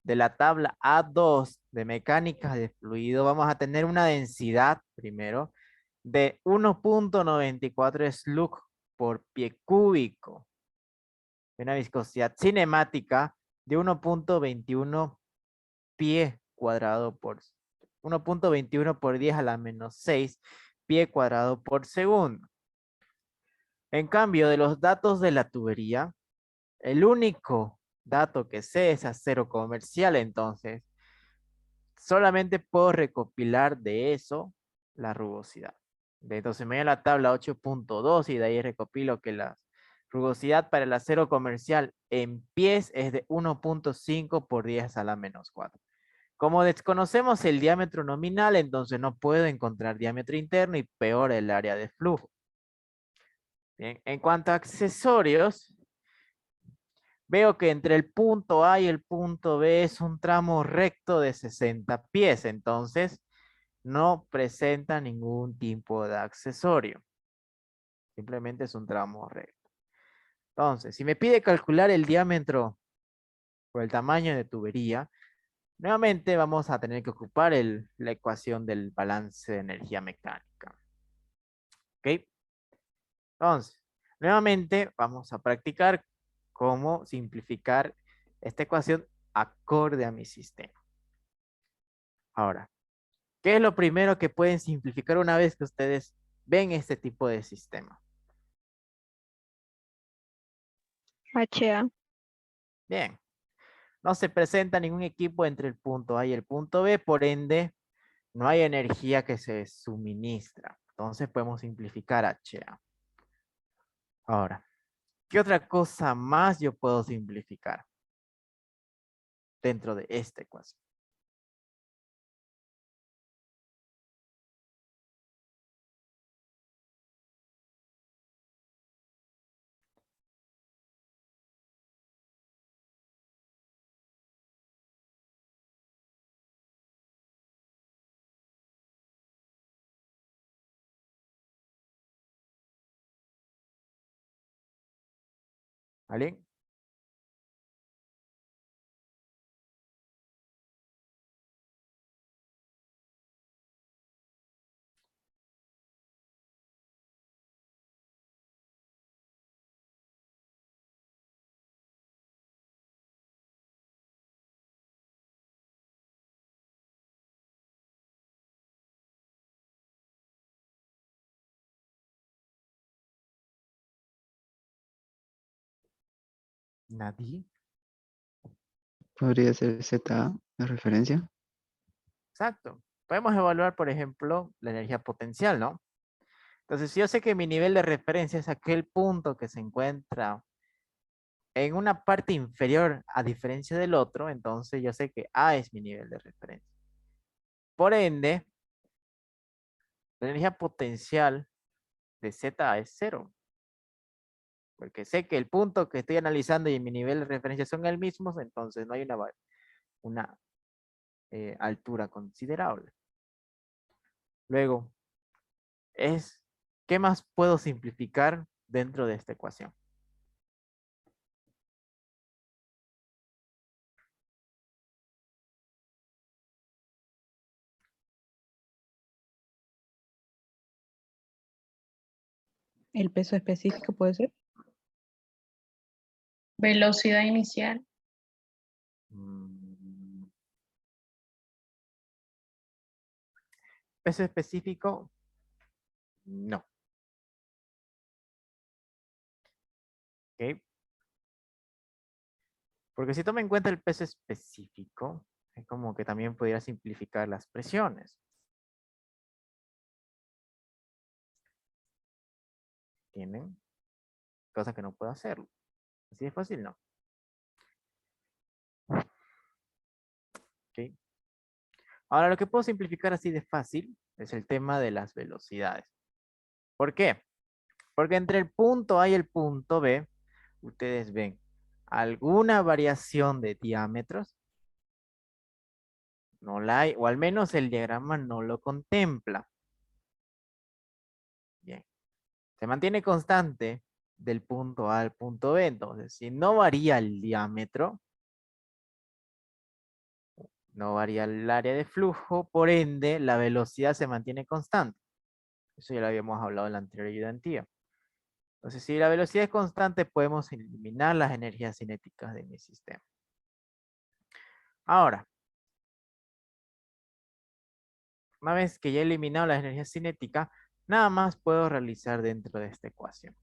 De la tabla A2 de mecánica de fluido, vamos a tener una densidad, primero, de 1.94 slug por pie cúbico. Una viscosidad cinemática de 1.21 pie cuadrado por 1.21 por 10 a la menos 6 pie cuadrado por segundo. En cambio, de los datos de la tubería, el único dato que sé es acero comercial, entonces solamente puedo recopilar de eso la rugosidad. Entonces me voy a la tabla 8.2 y de ahí recopilo que la rugosidad para el acero comercial en pies es de 1.5 por 10 a la menos 4. Como desconocemos el diámetro nominal, entonces no puedo encontrar diámetro interno y peor el área de flujo. Bien, en cuanto a accesorios, veo que entre el punto A y el punto B es un tramo recto de 60 pies, entonces no presenta ningún tipo de accesorio. Simplemente es un tramo recto. Entonces, si me pide calcular el diámetro o el tamaño de tubería, nuevamente vamos a tener que ocupar la ecuación del balance de energía mecánica. ¿Ok? Entonces, nuevamente vamos a practicar cómo simplificar esta ecuación acorde a mi sistema. Ahora, ¿qué es lo primero que pueden simplificar una vez que ustedes ven este tipo de sistema? HA. Bien, no se presenta ningún equipo entre el punto A y el punto B, por ende, no hay energía que se suministra. Entonces podemos simplificar HA. Ahora, ¿qué otra cosa más yo puedo simplificar dentro de esta ecuación? ¿Alguien? Nadie. Podría ser ZA la referencia. Exacto. Podemos evaluar, por ejemplo, la energía potencial, ¿no? Entonces, si yo sé que mi nivel de referencia es aquel punto que se encuentra en una parte inferior a diferencia del otro, entonces yo sé que A es mi nivel de referencia. Por ende, la energía potencial de ZA es 0. Porque sé que el punto que estoy analizando y mi nivel de referencia son el mismo, entonces no hay una altura considerable. Luego, ¿qué más puedo simplificar dentro de esta ecuación? El peso específico puede ser. Velocidad inicial. ¿Peso específico? No. ¿Ok? Porque si toma en cuenta el peso específico, es como que también podría simplificar las presiones. ¿Tienen? Cosa que no puedo hacerlo. Así de fácil, no. ¿Ok? Ahora, lo que puedo simplificar así de fácil es el tema de las velocidades. ¿Por qué? Porque entre el punto A y el punto B, ustedes ven alguna variación de diámetros. No la hay, o al menos el diagrama no lo contempla. Bien. Se mantiene constante del punto A al punto B. Entonces, si no varía el diámetro, no varía el área de flujo, por ende, la velocidad se mantiene constante. Eso ya lo habíamos hablado en la anterior ayudantía. Entonces, si la velocidad es constante, podemos eliminar las energías cinéticas de mi sistema. Ahora, una vez que ya he eliminado las energías cinéticas, nada más puedo realizar dentro de esta ecuación.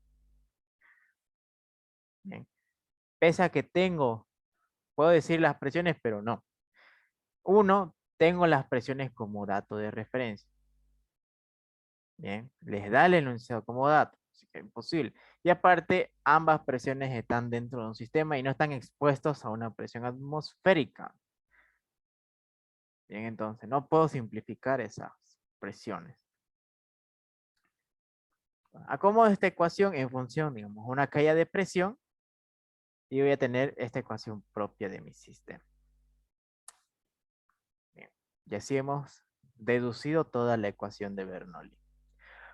Bien. Pese a que puedo decir las presiones, pero no. Uno, tengo las presiones como dato de referencia. Bien, les da el enunciado como dato, así que es imposible. Y aparte, ambas presiones están dentro de un sistema y no están expuestos a una presión atmosférica. Bien, entonces no puedo simplificar esas presiones. Acomodo esta ecuación en función, digamos, una caída de presión y voy a tener esta ecuación propia de mi sistema. Bien, y así hemos deducido toda la ecuación de Bernoulli.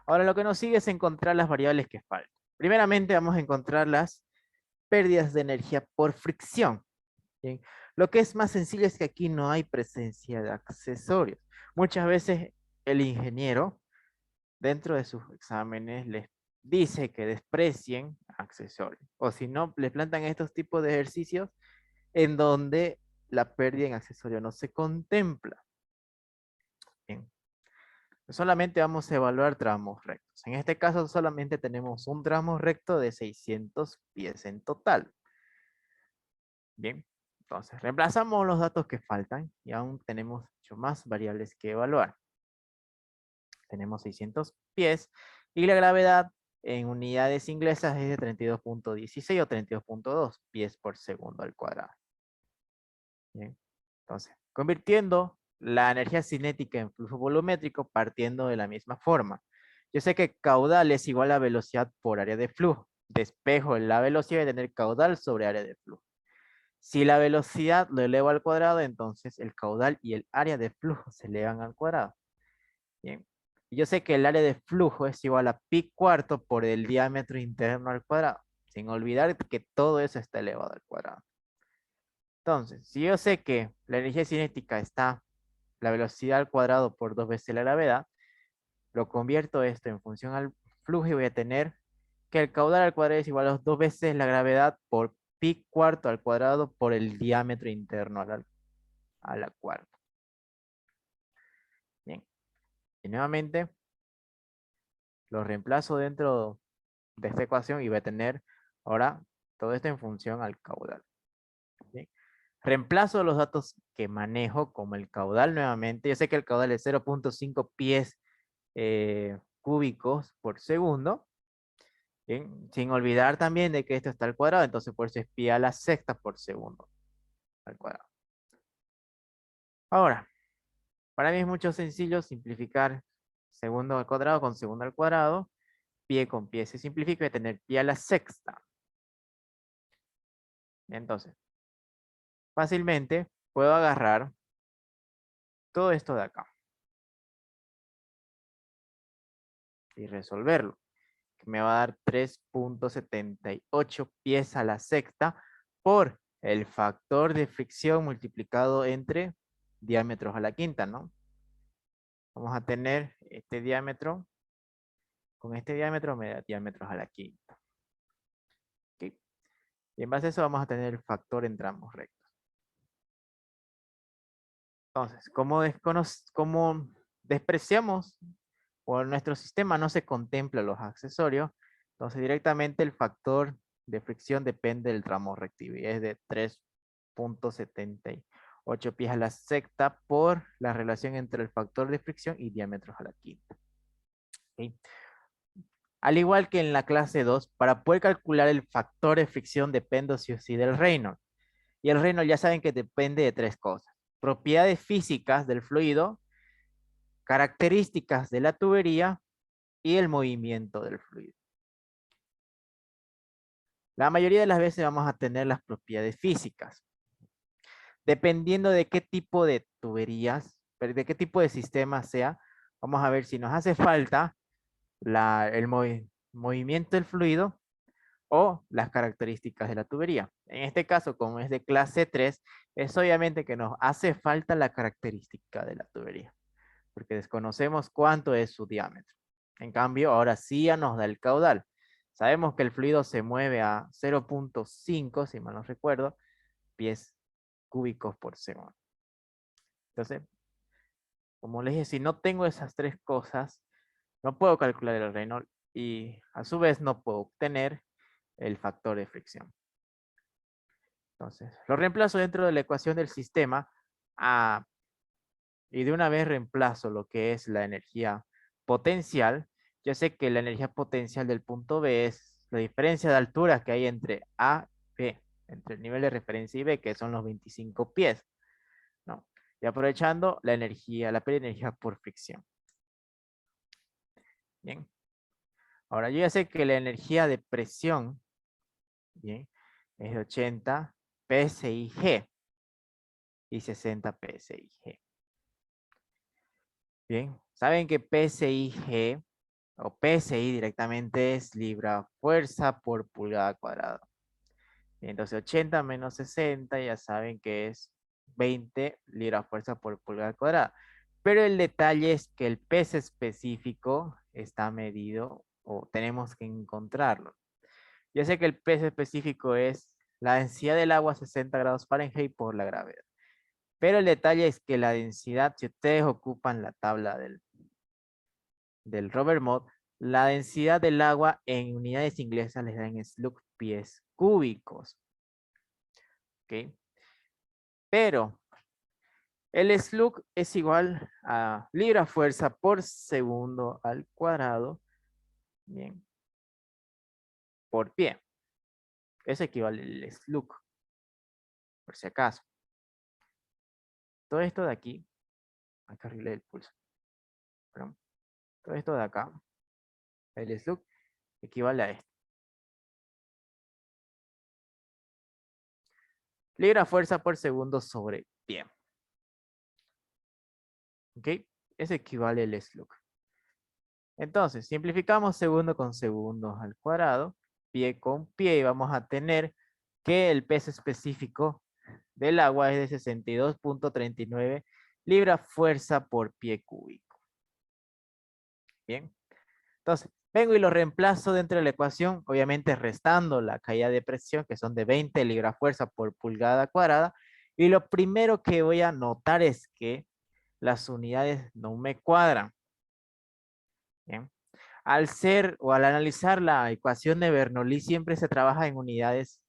Ahora lo que nos sigue es encontrar las variables que faltan. Primeramente vamos a encontrar las pérdidas de energía por fricción. Bien. Lo que es más sencillo es que aquí no hay presencia de accesorios. Muchas veces el ingeniero dentro de sus exámenes les dice que desprecien accesorios. O si no, les plantan estos tipos de ejercicios en donde la pérdida en accesorio no se contempla. Bien. Solamente vamos a evaluar tramos rectos. En este caso solamente tenemos un tramo recto de 600 pies en total. Bien, entonces reemplazamos los datos que faltan y aún tenemos mucho más variables que evaluar. Tenemos 600 pies y la gravedad en unidades inglesas es de 32.16 o 32.2 pies por segundo al cuadrado. Bien, entonces convirtiendo la energía cinética en flujo volumétrico partiendo de la misma forma. Yo sé que caudal es igual a velocidad por área de flujo. Despejo la velocidad de tener caudal sobre área de flujo. Si la velocidad lo elevo al cuadrado, entonces el caudal y el área de flujo se elevan al cuadrado. Bien. Y yo sé que el área de flujo es igual a pi cuarto por el diámetro interno al cuadrado. Sin olvidar que todo eso está elevado al cuadrado. Entonces, si yo sé que la energía cinética está la velocidad al cuadrado por 2 veces la gravedad, lo convierto esto en función al flujo y voy a tener que el caudal al cuadrado es igual a 2 veces la gravedad por pi cuarto al cuadrado por el diámetro interno a la cuarta. Bien. Y nuevamente lo reemplazo dentro de esta ecuación y voy a tener ahora Todo esto en función al caudal. ¿Bien? Reemplazo los datos que manejo como el caudal nuevamente. Yo sé que el caudal es 0.5 pies cúbicos por segundo. Bien, sin olvidar también de que esto está al cuadrado, entonces por eso es pi a la sexta por segundo al cuadrado. Ahora, para mí es mucho sencillo simplificar segundo al cuadrado con segundo al cuadrado. Pie con pie se simplifica y tener pi a la sexta. Entonces, fácilmente puedo agarrar todo esto de acá y resolverlo. Que me va a dar 3.78 pies a la sexta por el factor de fricción multiplicado entre diámetros a la quinta, ¿no? Vamos a tener este diámetro. Con este diámetro me da diámetros a la quinta. ¿Okay? Y en base a eso vamos a tener el factor entre ambos rectos. Entonces, como despreciamos o en nuestro sistema no se contempla los accesorios, entonces directamente el factor de fricción depende del tramo rectivo y es de 3.78 pies a la sexta por la relación entre el factor de fricción y diámetros a la quinta. ¿Okay? Al igual que en la clase 2, para poder calcular el factor de fricción depende sí o sí del Reynolds. Y el Reynolds ya saben que depende de tres cosas: propiedades físicas del fluido, características de la tubería y el movimiento del fluido. La mayoría de las veces vamos a tener las propiedades físicas. Dependiendo de qué tipo de tuberías, de qué tipo de sistema sea, vamos a ver si nos hace falta el movimiento del fluido o las características de la tubería. En este caso, como es de clase 3, es obviamente que nos hace falta la característica de la tubería, porque desconocemos cuánto es su diámetro. En cambio, ahora sí ya nos da el caudal. Sabemos que el fluido se mueve a 0.5, si mal no recuerdo, pies cúbicos por segundo. Entonces, como les dije, si no tengo esas tres cosas, no puedo calcular el Reynolds y a su vez no puedo obtener el factor de fricción. Entonces, lo reemplazo dentro de la ecuación del sistema y de una vez reemplazo lo que es la energía potencial. Yo sé que la energía potencial del punto B es la diferencia de altura que hay entre A y B, entre el nivel de referencia y B, que son los 25 pies, ¿no? Y aprovechando la energía, la energía por fricción. Bien. Ahora, yo ya sé que la energía de presión, bien, es de 80 PSIG y 60 PSIG. Bien, saben que PSIG o PSI directamente es libra-fuerza por pulgada cuadrada. Entonces 80 menos 60 ya saben que es 20 libra-fuerza por pulgada cuadrada. Pero el detalle es que el peso específico está medido o tenemos que encontrarlo. Ya sé que el peso específico es la densidad del agua a 60 grados Fahrenheit por la gravedad. Pero el detalle es que la densidad, si ustedes ocupan la tabla del Robert Mott, la densidad del agua en unidades inglesas les dan slug pies cúbicos. ¿Ok? Pero el slug es igual a libra fuerza por segundo al cuadrado, bien, por pie. Eso equivale al slug, por si acaso. Todo esto de aquí, acá arreglé el pulso. Perdón. Todo esto de acá, el slug, equivale a esto. Libra fuerza por segundo sobre pie. ¿Ok? Eso equivale al slug. Entonces, simplificamos segundo con segundo al cuadrado, pie con pie, y vamos a tener que el peso específico del agua es de 62.39 libras fuerza por pie cúbico. Bien. Entonces, vengo y lo reemplazo dentro de la ecuación, obviamente restando la caída de presión, que son de 20 libras fuerza por pulgada cuadrada. Y lo primero que voy a notar es que las unidades no me cuadran. Bien. Al analizar la ecuación de Bernoulli, siempre se trabaja en unidades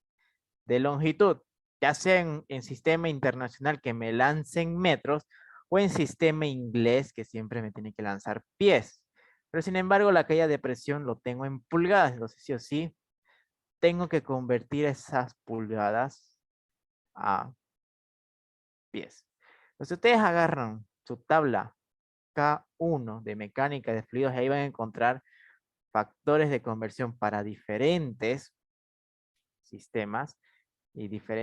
de longitud, ya sea en sistema internacional que me lancen metros o en sistema inglés que siempre me tiene que lanzar pies. Pero sin embargo, la caída de presión lo tengo en pulgadas, entonces sí o sí tengo que convertir esas pulgadas a pies. Entonces ustedes agarran su tabla K1 de mecánica de fluidos y ahí van a encontrar factores de conversión para diferentes sistemas y para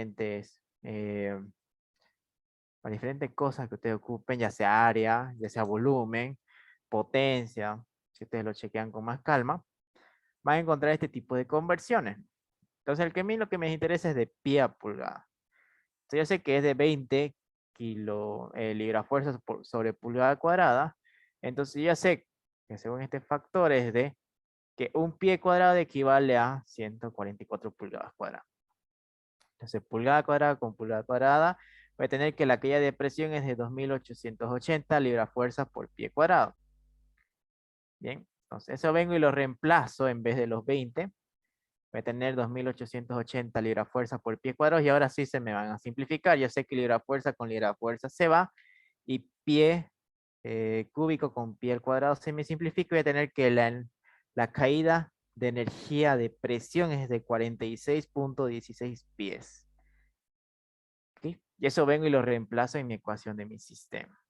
diferentes cosas que ustedes ocupen, ya sea área, ya sea volumen, potencia. Si ustedes lo chequean con más calma, van a encontrar este tipo de conversiones. Entonces, a mí lo que me interesa es de pie a pulgada. Entonces, yo sé que es de 20 librafuerzas sobre pulgada cuadrada. Entonces, yo ya sé que según este factor es de que un pie cuadrado equivale a 144 pulgadas cuadradas. Entonces, pulgada cuadrada con pulgada cuadrada, voy a tener que la caída de presión es de 2880 librafuerzas por pie cuadrado. Bien, entonces eso vengo y lo reemplazo en vez de los 20. Voy a tener 2880 librafuerzas por pie cuadrado y ahora sí se me van a simplificar. Yo sé que librafuerza con librafuerza se va y pie cúbico con pie al cuadrado se me simplifica. Voy a tener que la caída de energía de presión es de 46.16 pies. ¿Okay? Y eso vengo y lo reemplazo en mi ecuación de mi sistema.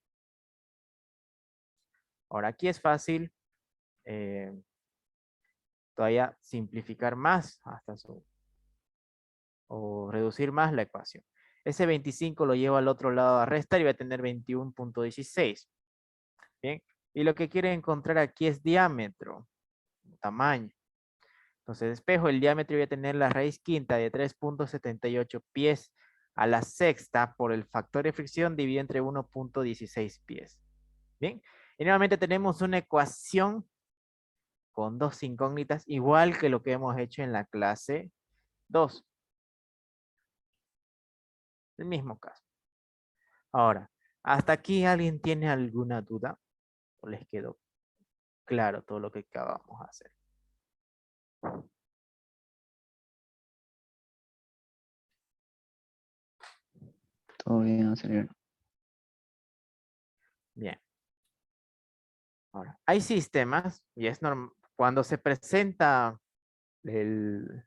Ahora aquí es fácil todavía simplificar más o reducir más la ecuación. Ese 25 lo llevo al otro lado a restar y voy a tener 21.16. Bien, y lo que quiero encontrar aquí es diámetro, tamaño. Entonces despejo el diámetro y voy a tener la raíz quinta de 3.78 pies a la sexta por el factor de fricción dividido entre 1.16 pies. Bien, y nuevamente tenemos una ecuación con dos incógnitas, igual que lo que hemos hecho en la clase 2. El mismo caso. Ahora, ¿hasta aquí alguien tiene alguna duda? ¿O les quedó claro todo lo que acabamos de hacer? Todo bien, auxiliar. Bien. Ahora, hay sistemas, y es normal, cuando se presenta el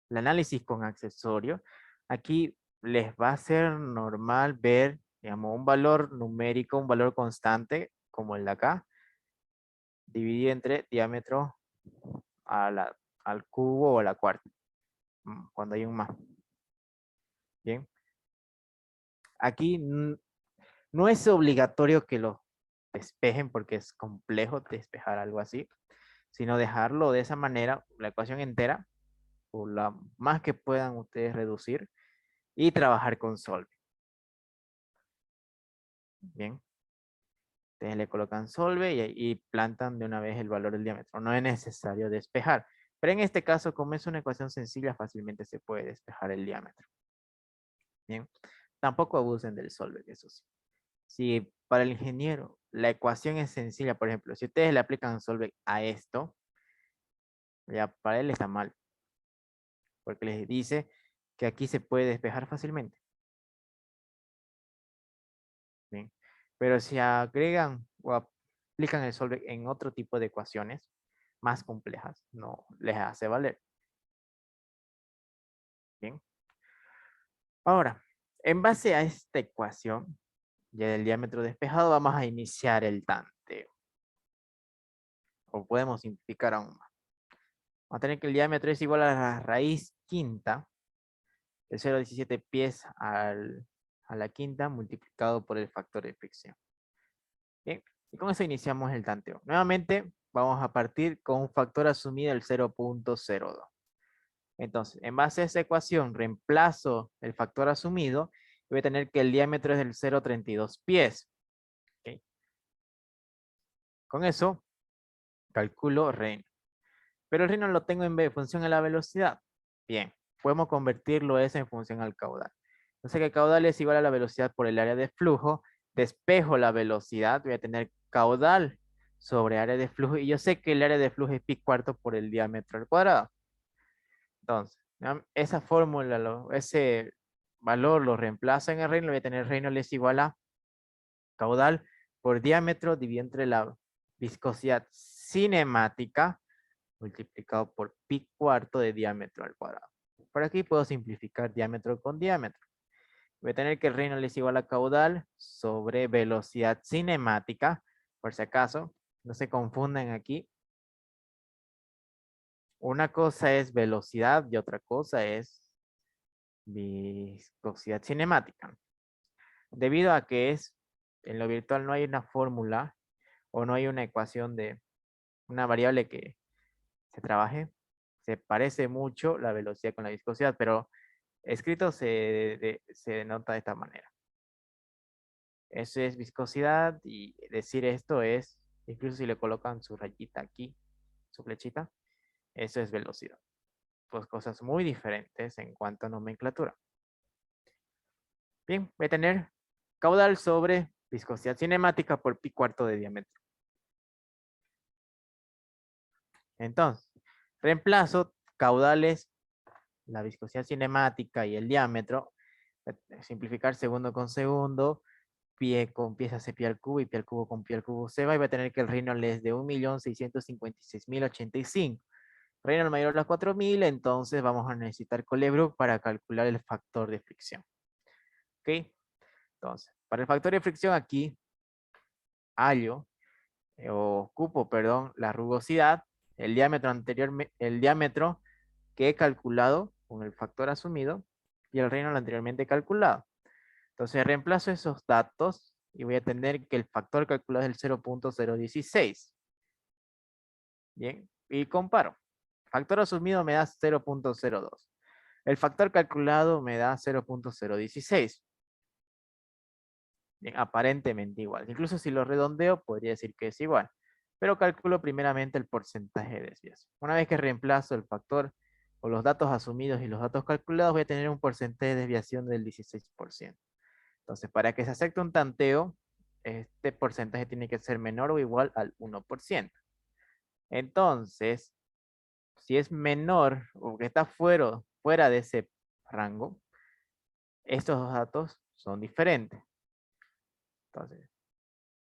análisis con accesorios, aquí les va a ser normal ver, digamos, un valor numérico, un valor constante, como el de acá, dividido entre diámetro al cubo o a la cuarta, cuando hay un más. Bien. Aquí no es obligatorio que lo despejen porque es complejo despejar algo así, sino dejarlo de esa manera, la ecuación entera, o la más que puedan ustedes reducir, y trabajar con solve. Bien. Ustedes le colocan solve y plantan de una vez el valor del diámetro. No es necesario despejar. Pero en este caso, como es una ecuación sencilla, fácilmente se puede despejar el diámetro. Bien. Tampoco abusen del solve, eso sí. Si para el ingeniero la ecuación es sencilla, por ejemplo, si ustedes le aplican solve a esto, ya para él está mal. Porque les dice que aquí se puede despejar fácilmente. Bien. Pero si agregan o aplican el solve en otro tipo de ecuaciones más complejas, no les hace valer. Bien. Ahora, en base a esta ecuación, ya del diámetro despejado, vamos a iniciar el tanteo. O podemos simplificar aún más. Vamos a tener que el diámetro es igual a la raíz quinta de 0,17 pies a la quinta multiplicado por el factor de fricción. Bien, y con eso iniciamos el tanteo. Nuevamente, vamos a partir con un factor asumido del 0.02. Entonces, en base a esa ecuación, reemplazo el factor asumido y voy a tener que el diámetro es del 0.32 pies. ¿Okay? Con eso, calculo reino. Pero el reino lo tengo en función a la velocidad. Bien, podemos convertirlo eso en función al caudal. Entonces, que el caudal es igual a la velocidad por el área de flujo. Despejo la velocidad, voy a tener caudal sobre área de flujo. Y yo sé que el área de flujo es pi cuarto por el diámetro al cuadrado. Entonces, esa fórmula, ese valor lo reemplazo en el Reynolds, voy a tener Reynolds es igual a caudal por diámetro dividido entre la viscosidad cinemática multiplicado por pi cuarto de diámetro al cuadrado. Por aquí puedo simplificar diámetro con diámetro. Voy a tener que el Reynolds es igual a caudal sobre velocidad cinemática, por si acaso, no se confundan aquí. Una cosa es velocidad y otra cosa es viscosidad cinemática. Debido a que en lo virtual no hay una fórmula o no hay una ecuación de una variable que se trabaje, se parece mucho la velocidad con la viscosidad, pero escrito se denota de esta manera. Eso es viscosidad y decir esto es, incluso si le colocan su rayita aquí, su flechita, eso es velocidad. Dos cosas muy diferentes en cuanto a nomenclatura. Bien, voy a tener caudal sobre viscosidad cinemática por pi cuarto de diámetro. Entonces, reemplazo caudales, la viscosidad cinemática y el diámetro, simplificar segundo con segundo, pie con pie se hace pi al cubo y pi al cubo con pi al cubo se va, y va a tener que el Reynolds es de 1.656.085. Reynolds mayor a 4.000, entonces vamos a necesitar Colebrook para calcular el factor de fricción. ¿Ok? Entonces, para el factor de fricción aquí, ocupo, perdón, la rugosidad, el diámetro anterior, el diámetro que he calculado con el factor asumido y el Reynolds anteriormente calculado. Entonces reemplazo esos datos y voy a tener que el factor calculado es el 0.016. Bien, y comparo. Factor asumido me da 0.02. El factor calculado me da 0.016. Bien, aparentemente igual. Incluso si lo redondeo, podría decir que es igual. Pero calculo primeramente el porcentaje de desviación. Una vez que reemplazo el factor o los datos asumidos y los datos calculados, voy a tener un porcentaje de desviación del 16%. Entonces, para que se acepte un tanteo, este porcentaje tiene que ser menor o igual al 1%. Entonces, si es menor o que está fuera de ese rango, estos dos datos son diferentes. Entonces,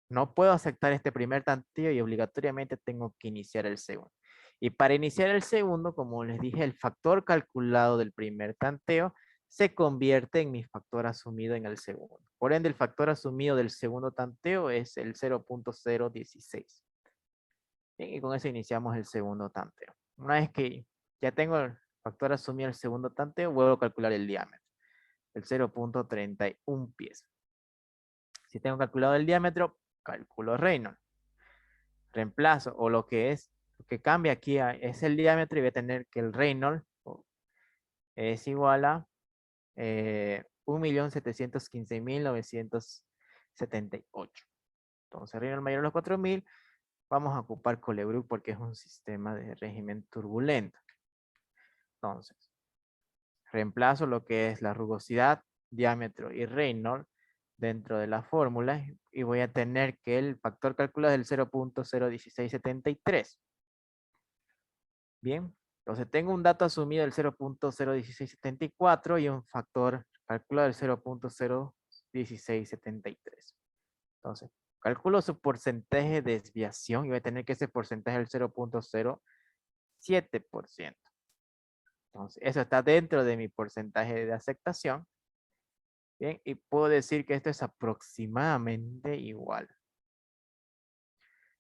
no puedo aceptar este primer tanteo y obligatoriamente tengo que iniciar el segundo. Y para iniciar el segundo, como les dije, el factor calculado del primer tanteo se convierte en mi factor asumido en el segundo. Por ende, el factor asumido del segundo tanteo es el 0.016. Bien, y con eso iniciamos el segundo tanteo. Una vez que ya tengo el factor asumido del segundo tanteo, vuelvo a calcular el diámetro, el 0.31 pies. Si tengo calculado el diámetro, calculo Reynolds. Reemplazo, o lo que cambia aquí es el diámetro, y voy a tener que el Reynolds es igual a 1.715.978. Entonces, Reynolds mayor a los 4.000, vamos a ocupar Colebrook porque es un sistema de régimen turbulento. Entonces, reemplazo lo que es la rugosidad, diámetro y Reynolds dentro de la fórmula y voy a tener que el factor calculado es el 0.01673. Bien, entonces tengo un dato asumido del 0.01674 y un factor calculado del 0.01673. Entonces, calculo su porcentaje de desviación y voy a tener que ese porcentaje es el 0.07%. Entonces, eso está dentro de mi porcentaje de aceptación. Bien, y puedo decir que esto es aproximadamente igual.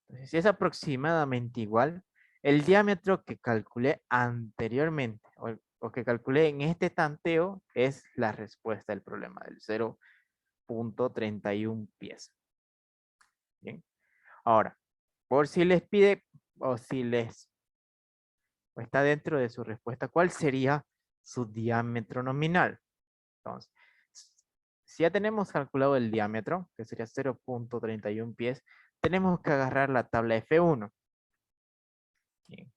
Entonces, si es aproximadamente igual, el diámetro que calculé anteriormente o que calculé en este tanteo es la respuesta del problema del 0.31 pies. Bien. Ahora, por si les pide o si o está dentro de su respuesta, ¿cuál sería su diámetro nominal? Entonces, si ya tenemos calculado el diámetro, que sería 0.31 pies, tenemos que agarrar la tabla F1. Bien.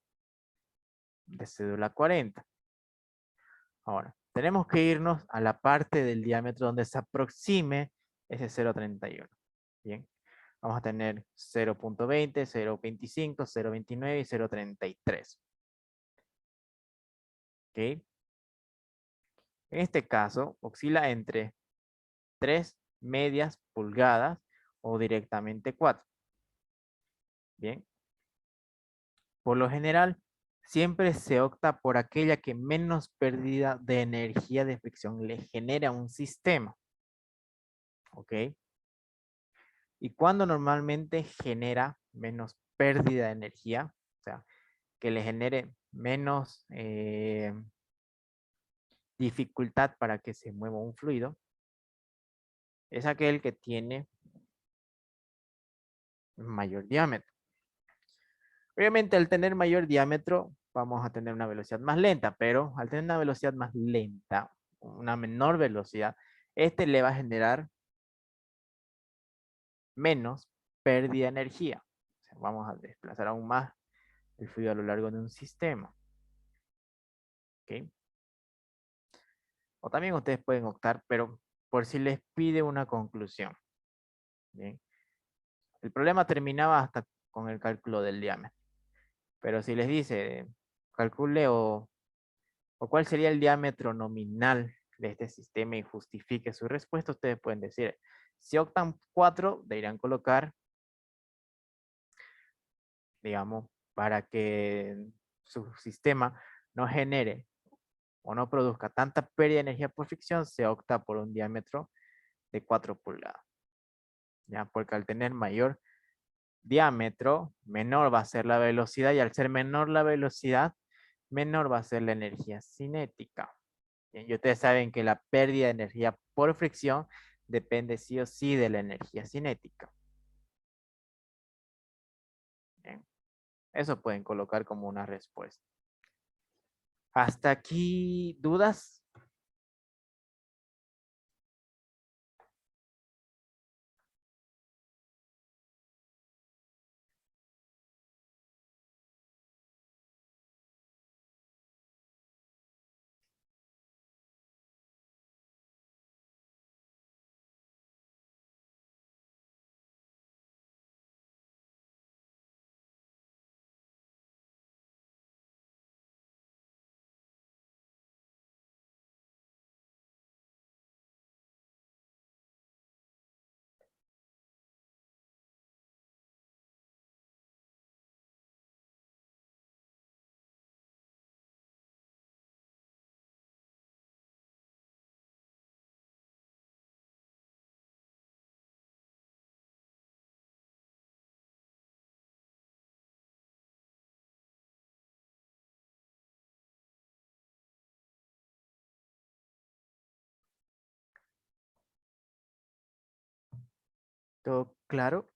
De cédula 40. Ahora, tenemos que irnos a la parte del diámetro donde se aproxime ese 0.31. Bien, vamos a tener 0.20, 0.25, 0.29 y 0.33. ¿Ok? En este caso, oscila entre 3 medias pulgadas o directamente 4. Bien. Por lo general, siempre se opta por aquella que menos pérdida de energía de fricción le genera a un sistema. ¿Ok? Y cuando normalmente genera menos pérdida de energía, o sea, que le genere menos dificultad para que se mueva un fluido, es aquel que tiene mayor diámetro. Obviamente, al tener mayor diámetro, vamos a tener una velocidad más lenta, pero al tener una velocidad más lenta, una menor velocidad, este le va a generar menos pérdida de energía. O sea, vamos a desplazar aún más el fluido a lo largo de un sistema. ¿Ok? O también ustedes pueden optar, pero por si les pide una conclusión. ¿Bien? El problema terminaba hasta con el cálculo del diámetro. Pero si les dice, calcule o cuál sería el diámetro nominal de este sistema y justifique su respuesta, ustedes pueden decir, si optan 4, deberían colocar, digamos, para que su sistema no genere o no produzca tanta pérdida de energía por fricción, se opta por un diámetro de 4 pulgadas. ¿Ya? Porque al tener mayor diámetro, menor va a ser la velocidad, y al ser menor la velocidad, menor va a ser la energía cinética. Bien, y ustedes saben que la pérdida de energía por fricción depende sí o sí de la energía cinética. Bien, eso pueden colocar como una respuesta. ¿Hasta aquí dudas? ¿Todo claro?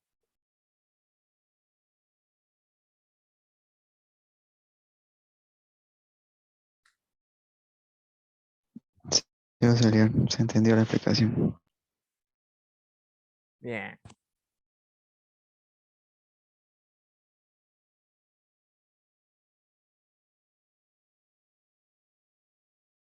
Sí, auxiliar, se entendió la explicación. Bien.